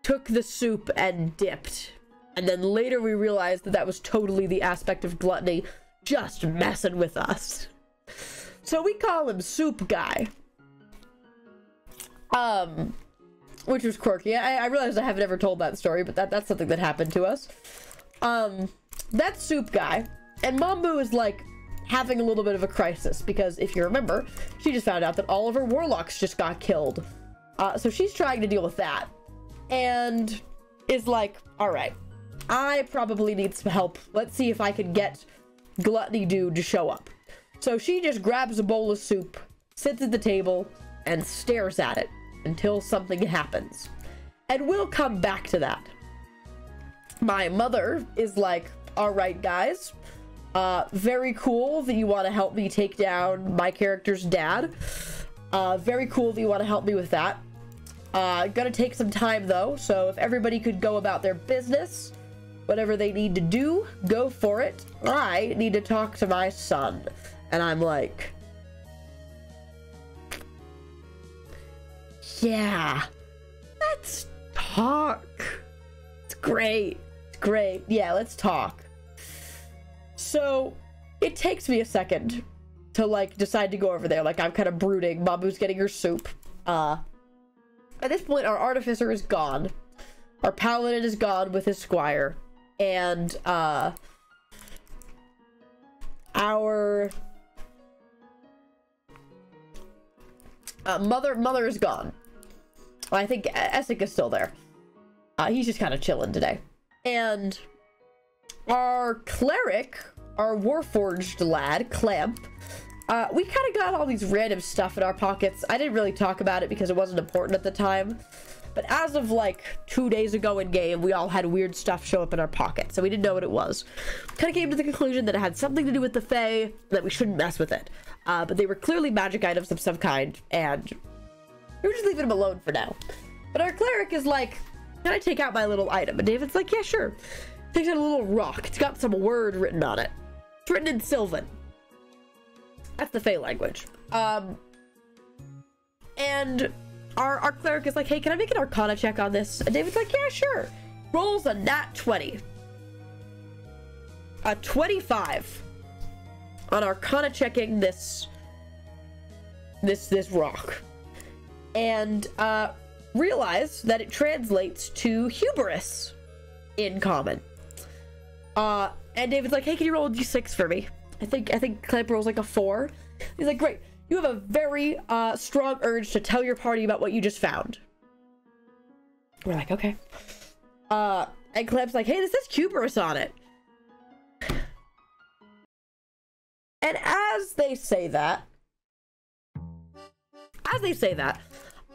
took the soup and dipped. And then later we realized that that was totally the aspect of Gluttony just messing with us. So we call him Soup Guy. Which was quirky. I realized I haven't ever told that story, but that's something that happened to us. That's Soup Guy. And Mambu is like having a little bit of a crisis because if you remember, she just found out that all of her warlocks just got killed. So she's trying to deal with that. And is like, all right, I probably need some help. Let's see if I can get Gluttony Dude to show up. So she just grabs a bowl of soup, sits at the table, and stares at it until something happens. And we'll come back to that. My mother is like, all right, guys, very cool that you want to help me take down my character's dad. Very cool that you want to help me with that. Gonna take some time though, so if everybody could go about their business, whatever they need to do, go for it. I need to talk to my son. And I'm like, yeah, let's talk. It's great. It's great. Yeah, let's talk. So it takes me a second to like decide to go over there. Like I'm kind of brooding. Mambu's getting her soup. At this point, our artificer is gone. Our paladin is gone with his squire. And, our mother is gone. I think Essek is still there. He's just kind of chilling today. And our cleric, our warforged lad, Clamp, we kind of got all these random stuff in our pockets. I didn't really talk about it because it wasn't important at the time. But as of like 2 days ago in game, we all had weird stuff show up in our pockets. So we didn't know what it was. Kind of came to the conclusion that it had something to do with the Fae, that we shouldn't mess with it. But they were clearly magic items of some kind. And we were just leaving them alone for now. But our cleric is like, can I take out my little item? And David's like, yeah, sure. Takes out a little rock. It's got some word written on it. It's written in Sylvan. That's the Fae language. And our cleric is like, hey, can I make an Arcana check on this? And David's like, yeah, sure. Rolls a nat 20. A 25. on Arcana checking this rock, and realize that it translates to hubris in common. And David's like, hey, can you roll a d6 for me? I think Clamp rolls like a 4. He's like, great. You have a very strong urge to tell your party about what you just found. We're like, okay. And Clamp's like, hey, this says hubris on it. And as they say that,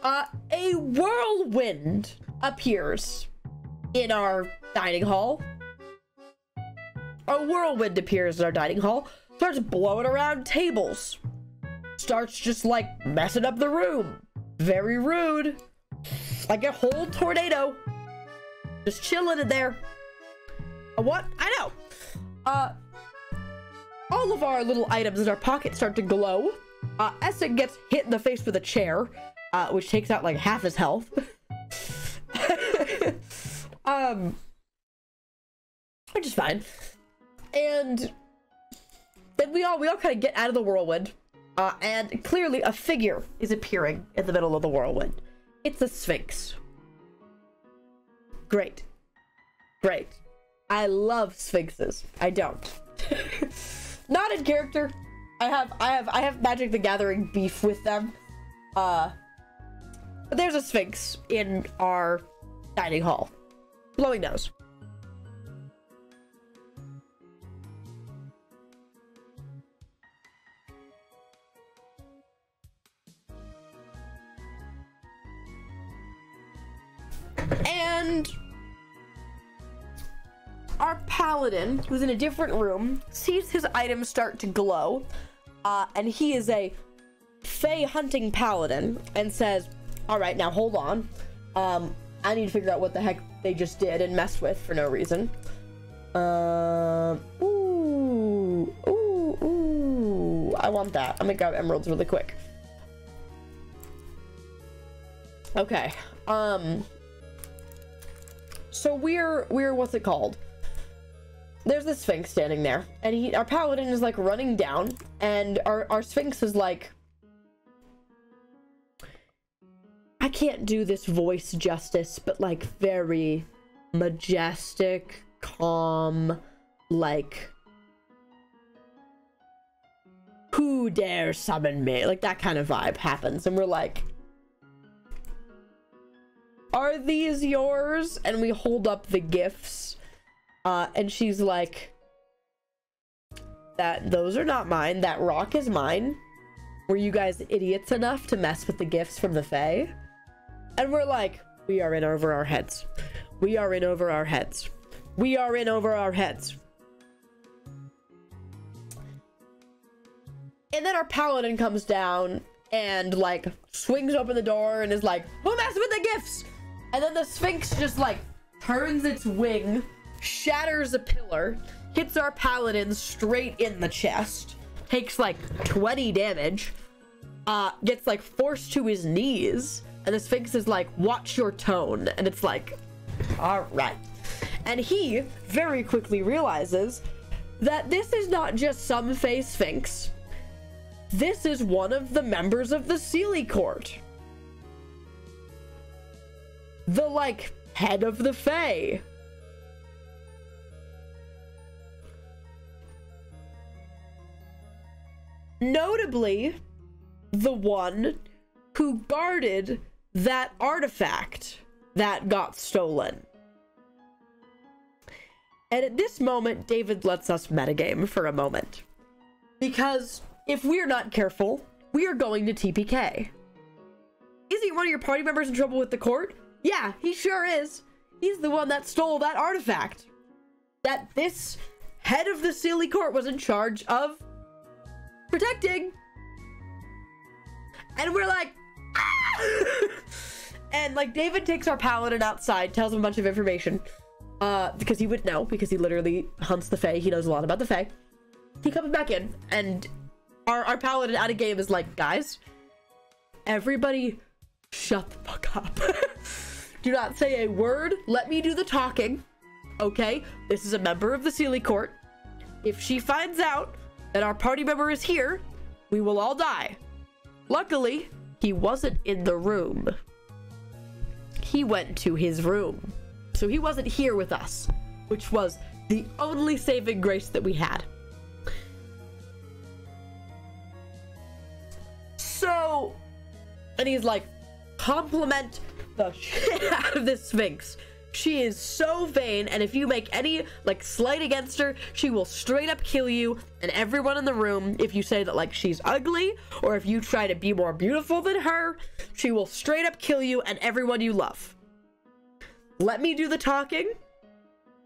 a whirlwind appears in our dining hall. A whirlwind appears in our dining hall, starts blowing around tables, starts just like messing up the room. Very rude. Like a whole tornado. Just chilling in there. What? I know. All of our little items in our pocket start to glow. Essek gets hit in the face with a chair, which takes out like half his health. Which is fine. And then we all kind of get out of the whirlwind, and clearly a figure is appearing in the middle of the whirlwind. It's a Sphinx. Great. I love Sphinxes. I don't. Not in character. I have Magic the Gathering beef with them. But there's a Sphinx in our dining hall. Blowing nose. And our paladin, who's in a different room, sees his items start to glow, and he is a Fey hunting paladin, and says, all right, now hold on. I need to figure out what the heck they just did and messed with for no reason. Ooh, I want that. I'm gonna grab emeralds really quick. Okay, so we're what's it called? There's this Sphinx standing there, and our paladin is like running down, and our Sphinx is like, I can't do this voice justice, but like very majestic, calm, like, who dare summon me? Like that kind of vibe happens, and we're like, are these yours? And we hold up the gifts, and she's like, those are not mine. That rock is mine. Were you guys idiots enough to mess with the gifts from the Fae? And we're like, we are in over our heads. We are in over our heads. We are in over our heads. And then our paladin comes down and like swings open the door and is like, who messed with the gifts? And then the Sphinx just like turns its wing, shatters a pillar, hits our paladin straight in the chest, takes like 20 damage, gets like forced to his knees, and the Sphinx is like, watch your tone. And it's like, all right. And he very quickly realizes that this is not just some Fae Sphinx. This is one of the members of the Sealy Court. The, like, head of the Fae. Notably, the one who guarded that artifact that got stolen. And at this moment, David lets us metagame for a moment. Because if we're not careful, we are going to TPK. Isn't one of your party members in trouble with the court? Yeah, he sure is. He's the one that stole that artifact that this head of the Sealy Court was in charge of protecting. And we're like, ah! And like David takes our paladin outside, tells him a bunch of information, because he would know, because he literally hunts the Fae. He knows a lot about the Fae. He comes back in, and our paladin out of game is like, guys, everybody shut the fuck up. Do not say a word. Let me do the talking. Okay? This is a member of the Sealy Court. If she finds out that our party member is here, we will all die. Luckily, he wasn't in the room. He went to his room. So he wasn't here with us, which was the only saving grace that we had. So, and he's like, compliment the shit out of this Sphinx. She is so vain, and if you make any, like, slight against her, she will straight up kill you and everyone in the room. If you say that, like, she's ugly, or if you try to be more beautiful than her, she will straight up kill you and everyone you love. Let me do the talking,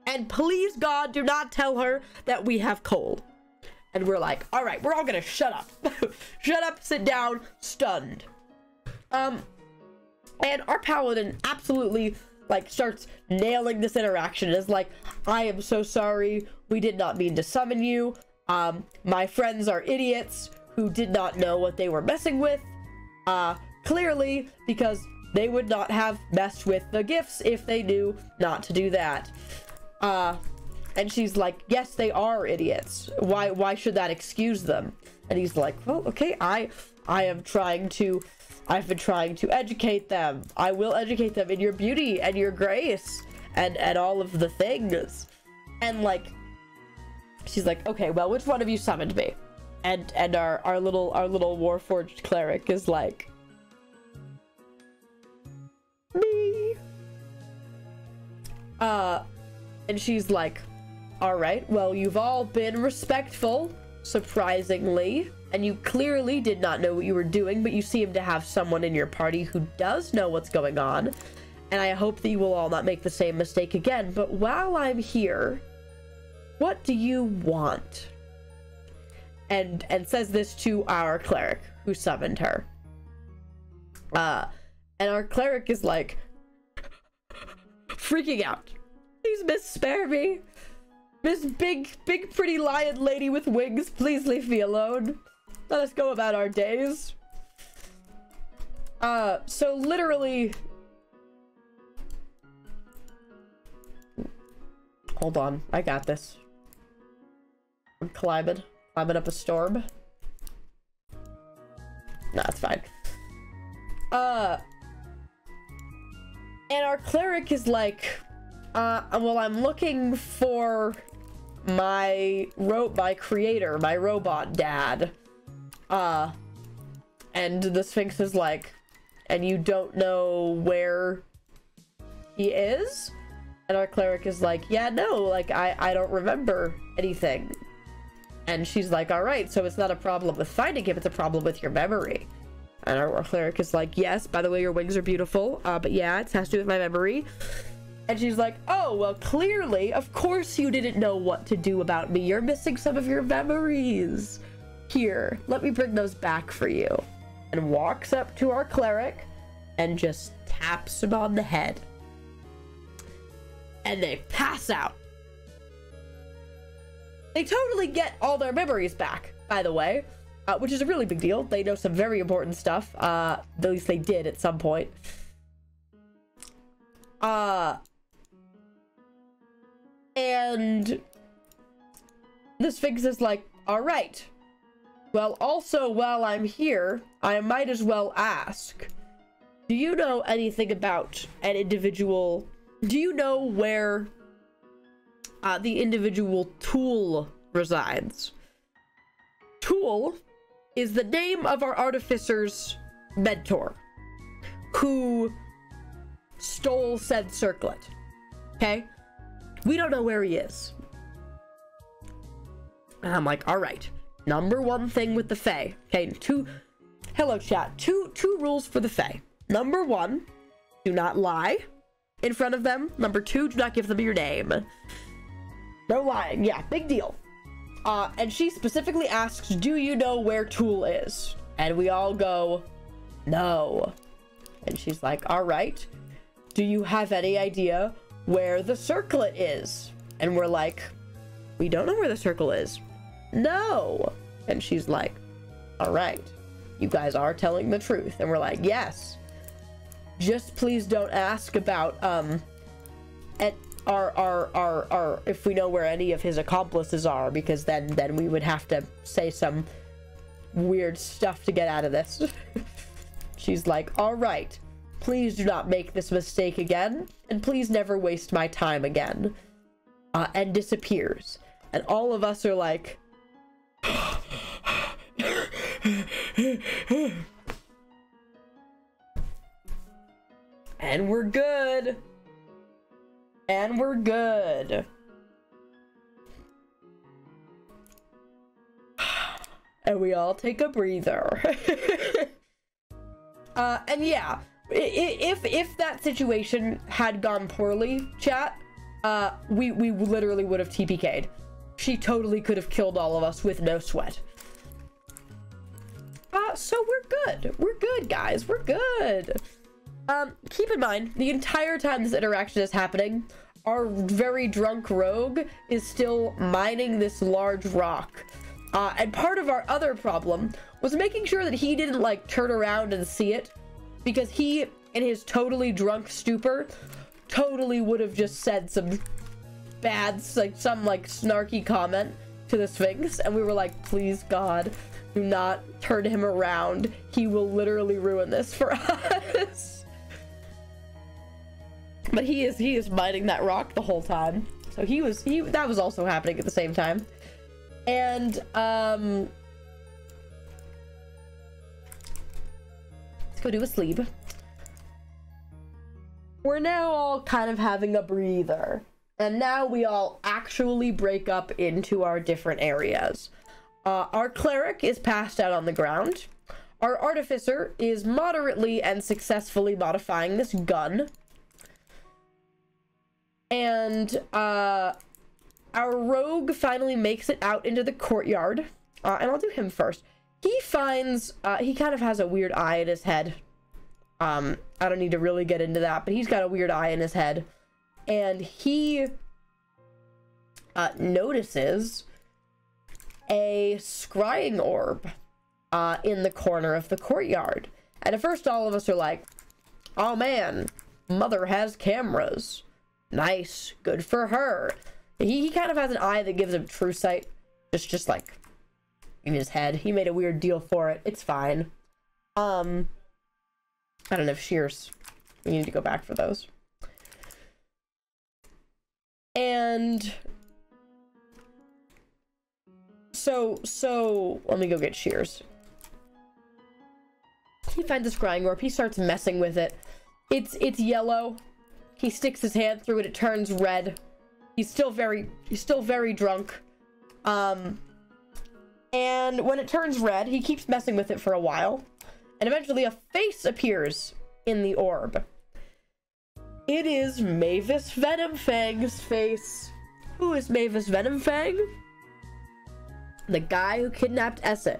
and please, God, do not tell her that we have cold. And we're like, all right, we're all gonna shut up. Shut up, sit down, stunned. And our paladin absolutely, like, starts nailing this interaction. Is like, I am so sorry. We did not mean to summon you. My friends are idiots who did not know what they were messing with. Clearly, because they would not have messed with the gifts if they knew not to do that. And she's like, yes, they are idiots. Why should that excuse them? And he's like, well, okay, I've been trying to educate them. I will educate them in your beauty and your grace and all of the things. And like, she's like, okay, well, which one of you summoned me? And our little warforged cleric is like, me. And she's like, all right, well, you've all been respectful, surprisingly, and you clearly did not know what you were doing, but you seem to have someone in your party who does know what's going on, and I hope that you will all not make the same mistake again. But while I'm here, what do you want? And says this to our cleric who summoned her. And our cleric is like freaking out. Please, miss, spare me. Miss big pretty lion lady with wings, please leave me alone. Let us go about our days. So literally... Hold on, I got this. I'm climbing up a storm. Nah, it's fine. And our cleric is like, well, I'm looking for my creator, my robot dad. And the Sphinx is like, and you don't know where he is? And our cleric is like, yeah, no, like, I don't remember anything. And she's like, all right, so it's not a problem with finding him, it's a problem with your memory. And our cleric is like, yes, by the way, your wings are beautiful, but yeah, it has to do with my memory. And she's like, oh, well, clearly, of course you didn't know what to do about me. You're missing some of your memories. Here, let me bring those back for you. And walks up to our cleric and just taps him on the head. And they pass out. They totally get all their memories back, by the way, which is a really big deal. They know some very important stuff. At least they did at some point. And the Sphinx is like, all right. Well, also, while I'm here, I might as well ask, do you know anything about an individual? Do you know where the individual Tool resides? Tool is the name of our artificer's mentor, who stole said circlet. Okay? We don't know where he is. And I'm like, all right. Number one thing with the Fae. Okay, hello chat. Two rules for the Fae. Number one, do not lie in front of them. Number two, do not give them your name. No lying. Yeah, big deal. And she specifically asks, do you know where Tool is? And we all go, no. And she's like, all right. Do you have any idea where the circlet is? And we're like, we don't know where the circle is. No. And she's like, all right. You guys are telling the truth. And we're like, yes. Just please don't ask about, and if we know where any of his accomplices are, because then we would have to say some weird stuff to get out of this. She's like, all right, please do not make this mistake again, and please never waste my time again. And disappears. And all of us are like, and we're good. And we're good. And we all take a breather. And yeah, if that situation had gone poorly, chat, we literally would have TPK'd. She totally could have killed all of us with no sweat. So we're good. We're good, guys. We're good. Keep in mind, the entire time this interaction is happening, our very drunk rogue is still mining this large rock. And part of our other problem was making sure that he didn't, like, turn around and see it, because he, in his totally drunk stupor, totally would have just said some bad, like, some, like, snarky comment to the Sphinx, and we were like, please, God, do not turn him around. He will literally ruin this for us. But he is mining that rock the whole time. So that was also happening at the same time. And, let's go do a sleep. We're now all kind of having a breather. And now we all actually break up into our different areas. Our cleric is passed out on the ground. Our artificer is moderately and successfully modifying this gun. And, our rogue finally makes it out into the courtyard. And I'll do him first. He finds, he kind of has a weird eye in his head. I don't need to really get into that, but he's got a weird eye in his head. And he, notices a scrying orb, in the corner of the courtyard. And at first all of us are like, oh man, mother has cameras. Nice, good for her. He kind of has an eye that gives him true sight. Just like in his head. He made a weird deal for it. It's fine. I don't know if shears. We need to go back for those. And so let me go get shears. He finds a scrying orb. He starts messing with it. It's yellow. He sticks his hand through it. It turns red. He's still very drunk. And when it turns red, he keeps messing with it for a while. And eventually a face appears in the orb. It is Mavis Venomfang's face. Who is Mavis Venomfang? The guy who kidnapped Essek.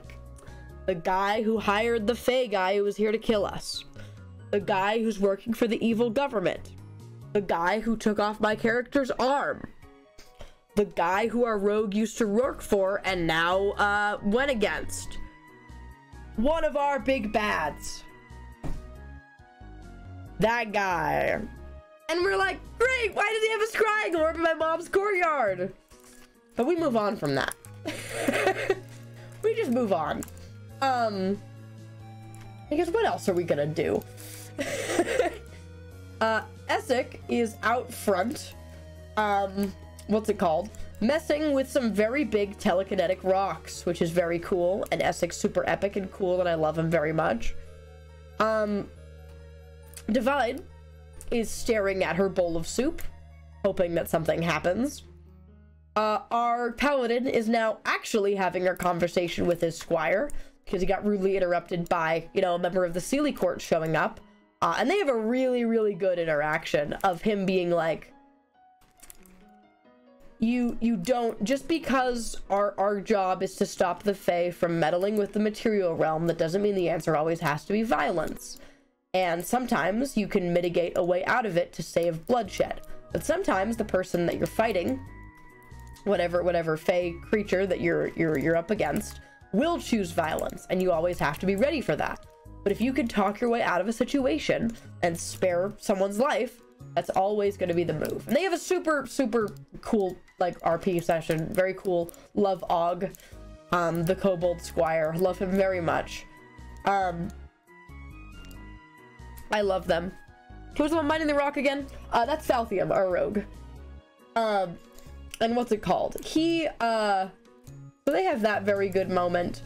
The guy who hired the Fae guy who was here to kill us. The guy who's working for the evil government. The guy who took off my character's arm. The guy who our rogue used to work for and now went against. One of our big bads. That guy. And we're like, great, why does he have a scrying orb in my mom's courtyard? But we move on from that. We just move on. Because what else are we gonna do? Essek is out front. What's it called? Messing with some very big telekinetic rocks, which is very cool. And Essek's super epic and cool, and I love him very much. Divine is staring at her bowl of soup, hoping that something happens. Our paladin is now actually having a conversation with his squire, because he got rudely interrupted by, you know, a member of the Sealy Court showing up. And they have a really, really good interaction of him being like, you don't, just because our job is to stop the Fae from meddling with the material realm, that doesn't mean the answer always has to be violence. And sometimes you can mitigate a way out of it to save bloodshed. But sometimes the person that you're fighting, whatever Fae creature that you're up against, will choose violence, and you always have to be ready for that. But if you can talk your way out of a situation and spare someone's life, That's always going to be the move. And they have a super, super cool, like, RP session. Very cool. Love Og, the Kobold Squire. Love him very much. I love them. Who's the one mining the rock again? That's Falthium, our rogue. And what's it called? So they have that very good moment,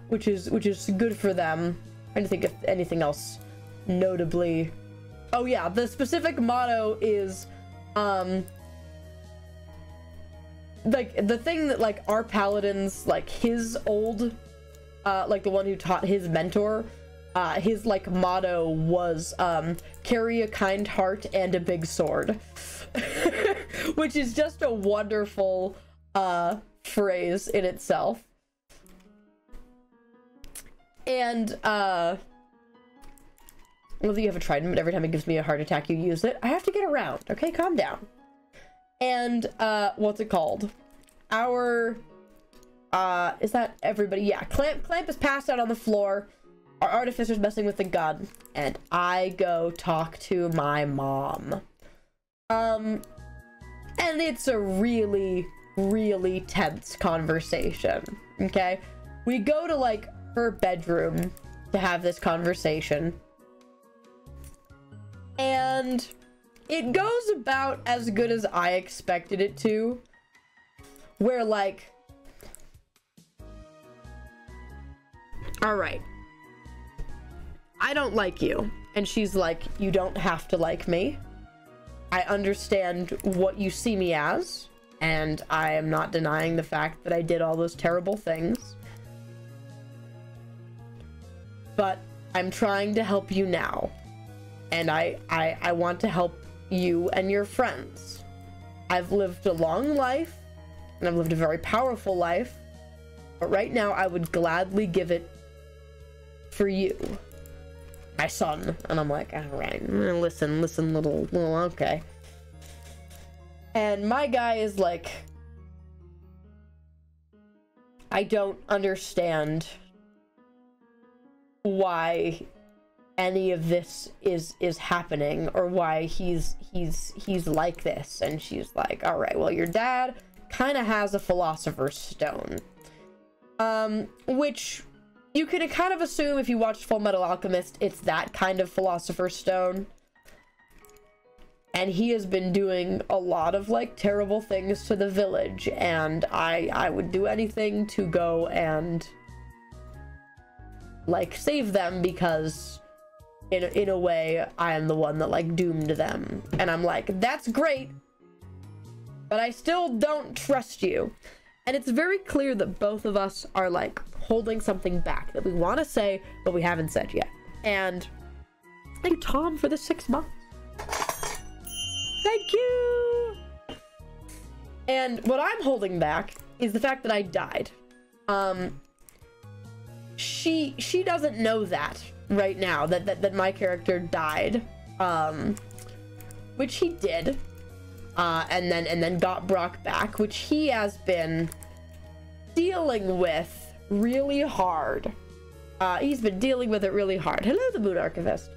which is good for them. I'm trying to think of anything else notably. Oh yeah, the specific motto is, like, the thing that, like, our paladins, like, his old, like, the one who taught his mentor, his, like, motto was, carry a kind heart and a big sword. Which is just a wonderful, phrase in itself. And, whether you have a trident, but every time it gives me a heart attack, you use it. I have to get around, okay? Calm down. And, what's it called? Our, is that everybody? Yeah, Clamp is passed out on the floor. Our artificer's messing with the gun. And I go talk to my mom. And it's a really, really tense conversation, okay? We go to, like, her bedroom to have this conversation. And it goes about as good as I expected it to. Where, like, alright, I don't like you. And she's like, you don't have to like me. I understand what you see me as, and I am not denying the fact that I did all those terrible things. But I'm trying to help you now. And I want to help you and your friends. I've lived a long life, and I've lived a very powerful life, but right now I would gladly give it for you, my son. And I'm like, all right, listen, little, okay. And my guy is like, I don't understand why any of this is happening, or why he's like this. And she's like, all right, well, your dad kind of has a philosopher's stone, which you can kind of assume if you watched Full Metal Alchemist, it's that kind of philosopher's stone. And he has been doing a lot of, like, terrible things to the village, and I would do anything to go and, like, save them, because in a way I am the one that, like, doomed them. And I'm like, that's great, but I still don't trust you. And it's very clear that both of us are, like, holding something back that we want to say, but we haven't said yet. And thank you, Tom, for the 6 months. Thank you! And what I'm holding back is the fact that I died. She doesn't know that right now, that my character died. Which he did. And then got Brock back, which he has been dealing with really hard. He's been dealing with it really hard. Hello, the Moon Archivist.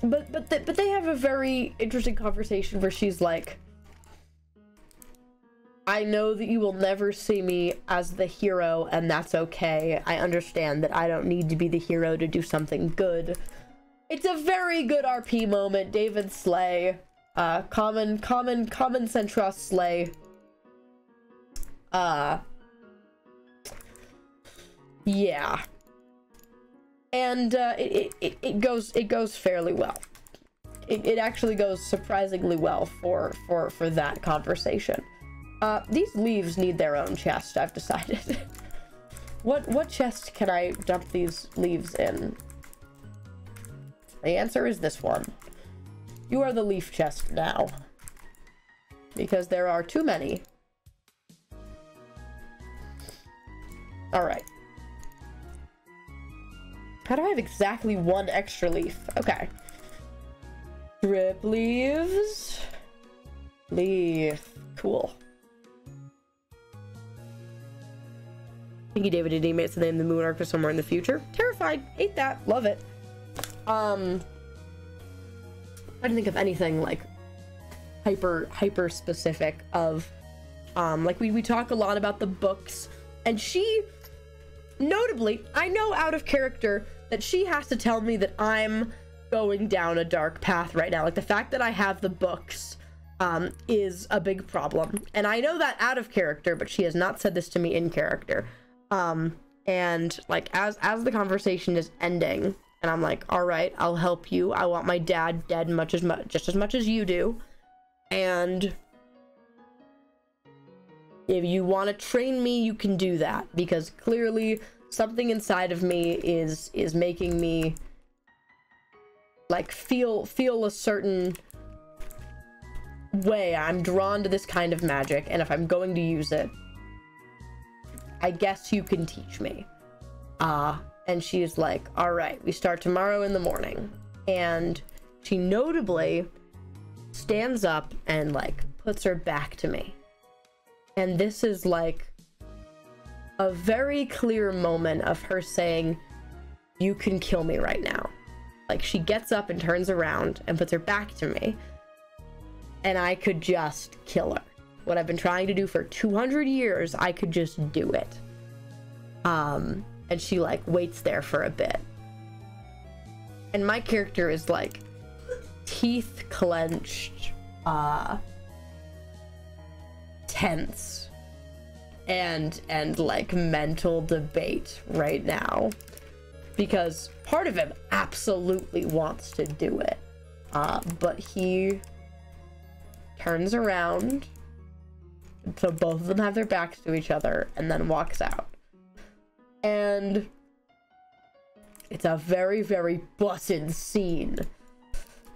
But they have a very interesting conversation where she's like, I know that you will never see me as the hero, and that's okay. I understand that I don't need to be the hero to do something good. It's a very good RP moment. David Slay. Common Centros Slay. Yeah. And it goes fairly well. It actually goes surprisingly well for that conversation. These leaves need their own chest, I've decided. What chest can I dump these leaves in? The answer is this one. You are the leaf chest now. Because there are too many. Alright. How do I have exactly 1 extra leaf? Okay. Drip leaves. Leaf. Cool. Thank you, David. Did he make the name the Moon Arc for somewhere in the future? Terrifying. fine. Ate that. Love it. I didn't think of anything like hyper specific of like we talk a lot about the books, and she notably, I know out of character that she has to tell me that I'm going down a dark path right now. Like the fact that I have the books is a big problem, and I know that out of character, but she has not said this to me in character. And like as the conversation is ending, and I'm like, all right, I'll help you. I want my dad dead just as much as you do. And if you want to train me, you can do that, because clearly something inside of me is making me like feel a certain way. I'm drawn to this kind of magic, and if I'm going to use it, I guess you can teach me. And she's like, all right, we start tomorrow in the morning. And she notably stands up and like puts her back to me. And this is like a very clear moment of her saying, you can kill me right now. Like she gets up and turns around and puts her back to me, and I could just kill her. What I've been trying to do for 200 years, I could just do it. And she like waits there for a bit, and my character is like teeth clenched, tense, and like mental debate right now, because part of him absolutely wants to do it, but he turns around, so both of them have their backs to each other, and then walks out. And it's a very, very busted scene.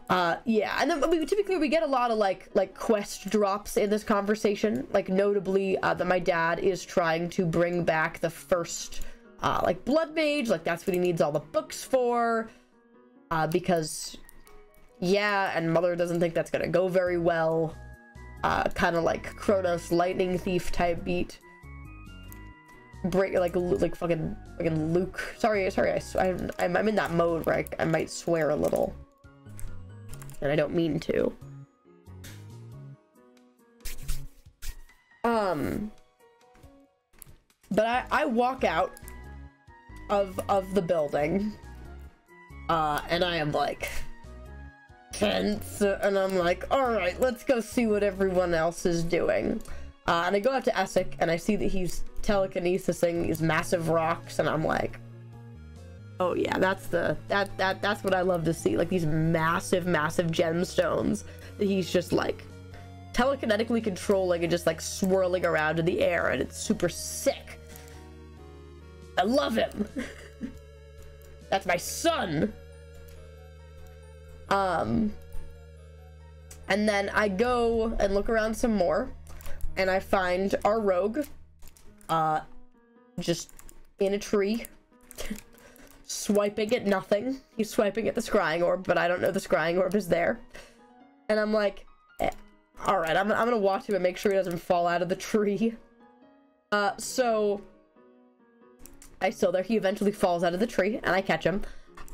Yeah, and then typically we get a lot of like quest drops in this conversation, like notably that my dad is trying to bring back the first like blood mage, like that's what he needs all the books for, because yeah, and mother doesn't think that's gonna go very well. Kind of like Kronos lightning thief type beat. Break like fucking Luke. Sorry, I'm in that mode where I might swear a little, and I don't mean to. But I walk out of the building, and I am like tense, and I'm like, all right, let's go see what everyone else is doing. And I go out to Essek, and I see that he's telekinesising these massive rocks, and I'm like, oh yeah, that's what I love to see, like these massive gemstones that he's just like telekinetically controlling and just like swirling around in the air, and it's super sick. I love him. That's my son. And then I go and look around some more, and I find our rogue just in a tree swiping at nothing. He's swiping at the scrying orb, but I don't know the scrying orb is there. And I'm like, all right, I'm gonna watch him and make sure he doesn't fall out of the tree. So I still there. He eventually falls out of the tree, and I catch him.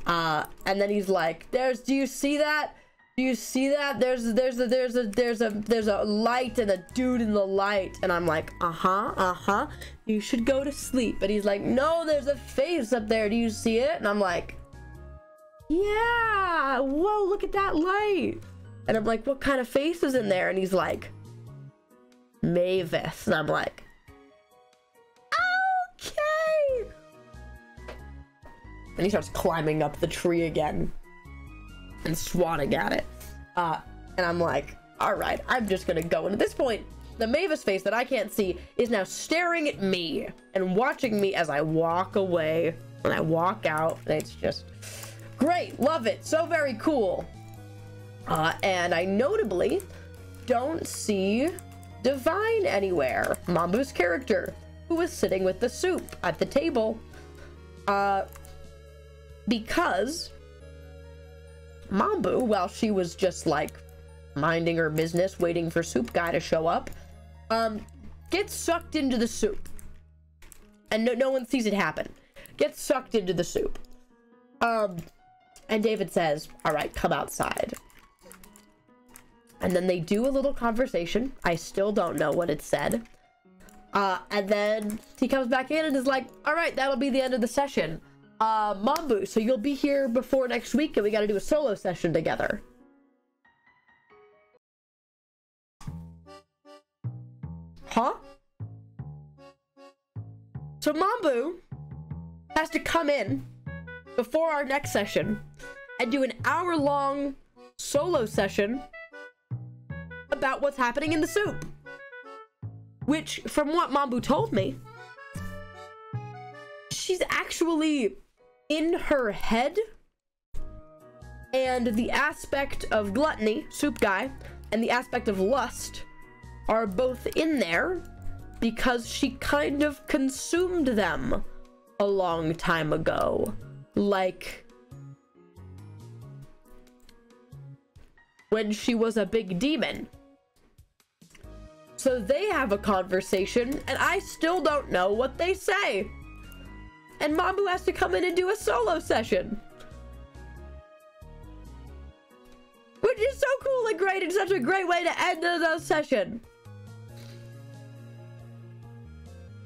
And then he's like, do you see that? Do you see that? There's a light and a dude in the light. And I'm like, you should go to sleep. But he's like, no, there's a face up there. Do you see it? And I'm like, yeah, whoa, look at that light. And I'm like, what kind of face is in there? And he's like, Mavis. And I'm like, okay. And he starts climbing up the tree again and swatting at it. And I'm like, all right, I'm just gonna go. And at this point, the Mavis face that I can't see is now staring at me and watching me as I walk away, and I walk out, and it's just great. Love it. So very cool. And I notably don't see Divine anywhere, Mambu's character, who was sitting with the soup at the table, because Mambu, while she was just like minding her business, waiting for Soup Guy to show up, gets sucked into the soup. And no one sees it happen. Gets sucked into the soup. And David says, all right, come outside. And then they do a little conversation. I still don't know what it said. And then he comes back in and is like, all right, that'll be the end of the session. Mambu, so you'll be here before next week and we gotta do a solo session together. Huh? So Mambu has to come in before our next session and do an hour-long solo session about what's happening in the soup. Which, from what Mambu told me, she's actually in her head, and the aspect of gluttony, soup guy, and the aspect of lust are both in there because she kind of consumed them a long time ago. Like, when she was a big demon. So they have a conversation, and I still don't know what they say. And Mambu has to come in and do a solo session. Which is so cool and great, and such a great way to end the session.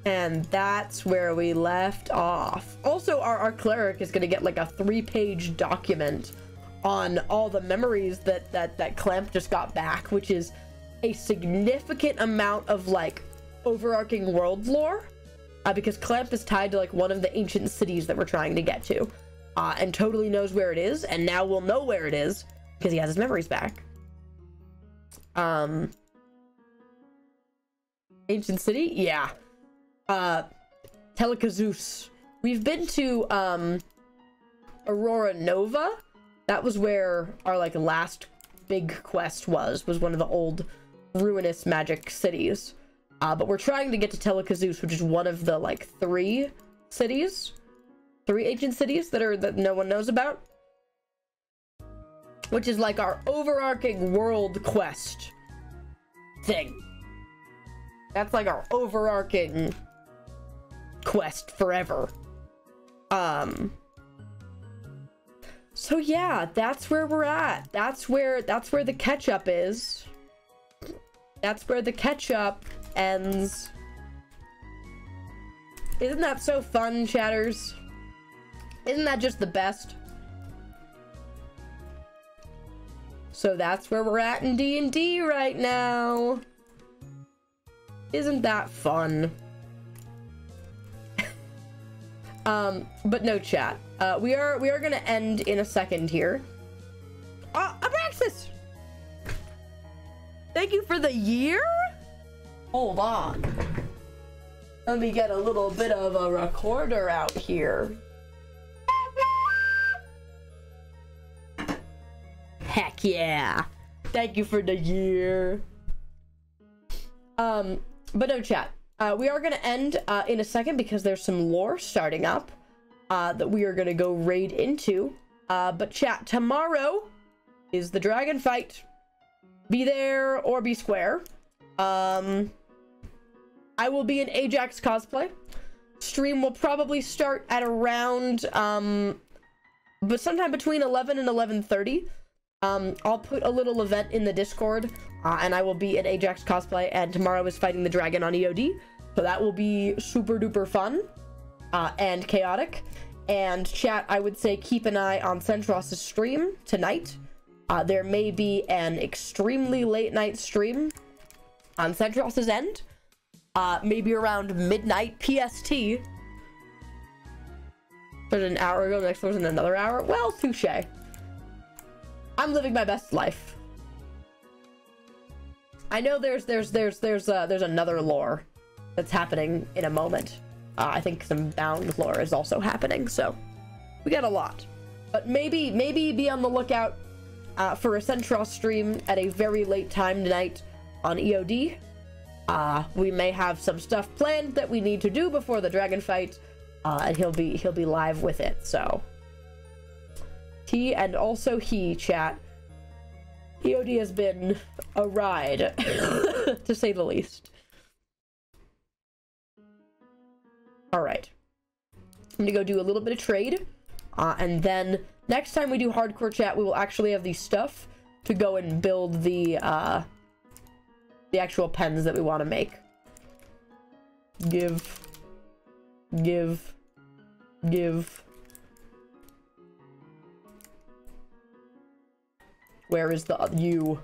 And that's where we left off. Also, our cleric is going to get like a 3-page document on all the memories that Clamp just got back, which is a significant amount of like overarching world lore, because Clamp is tied to like one of the ancient cities that we're trying to get to, and totally knows where it is, and now we'll know where it is because he has his memories back. Ancient city? Yeah. Telekazus. We've been to Aurora Nova. That was where our like last big quest was one of the old ruinous magic cities. But we're trying to get to Telekazus, which is one of the like 3 ancient cities that no one knows about, which is like our overarching world quest thing. That's like our overarching quest forever. So yeah, that's where we're at. That's where the catch-up is. That's where the catch-up ends. Isn't that so fun, chatters? Isn't that just the best? So that's where we're at in D&D right now. Isn't that fun? But no, chat. We are gonna end in a second here. Abraxas! Thank you for the year? Hold on. Let me get a little bit of a recorder out here. Heck yeah. Thank you for the year. But no, chat. We are going to end in a second because there's some lore starting up that we are going to go raid into. But chat, tomorrow is the dragon fight. Be there or be square. I will be in Ajax cosplay. Stream will probably start at around, but sometime between 11 and 11:30. I'll put a little event in the Discord, and I will be in Ajax cosplay, and tomorrow is fighting the dragon on EOD. So that will be super duper fun, and chaotic. And chat, I would say keep an eye on Centros's stream tonight. There may be an extremely late night stream on Centros's end. Maybe around midnight PST. There's an hour ago, the next one's in another hour. Well, touche. I'm living my best life. I know there's another lore that's happening in a moment. I think some bound lore is also happening, so we got a lot. But maybe be on the lookout for a Centros stream at a very late time tonight on EOD. We may have some stuff planned that we need to do before the dragon fight, and he'll be live with it. So he and also he, chat. EOD has been a ride, to say the least. All right, I'm gonna go do a little bit of trade And then next time we do hardcore chat, we will actually have the stuff to go and build the actual pens that we want to make. Give. Where is the you?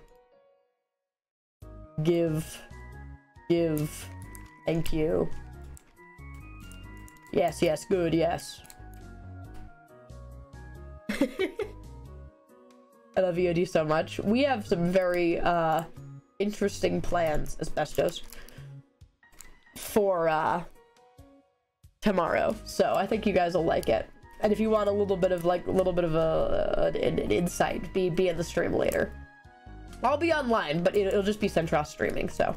Give. Thank you. Yes, good, yes. I love VOD so much. We have some very interesting plans, Asbestos, for tomorrow. So I think you guys will like it. And if you want a little bit of an insight, be in the stream later. I'll be online, but it'll just be Centros streaming. So,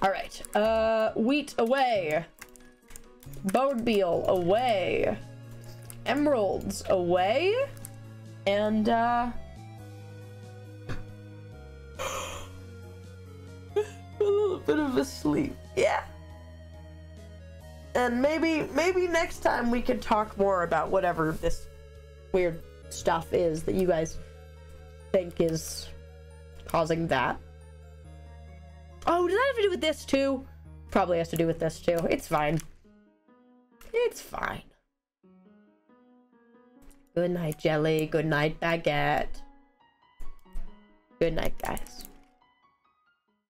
all right. Wheat away. Bone meal away. Emeralds away. And a little bit of a sleep. Yeah. And maybe next time we can talk more about whatever this weird stuff is that you guys think is causing that. Oh, does that have to do with this too? Probably has to do with this too. It's fine. It's fine. Good night, Jelly. Good night, Baguette. Good night, guys.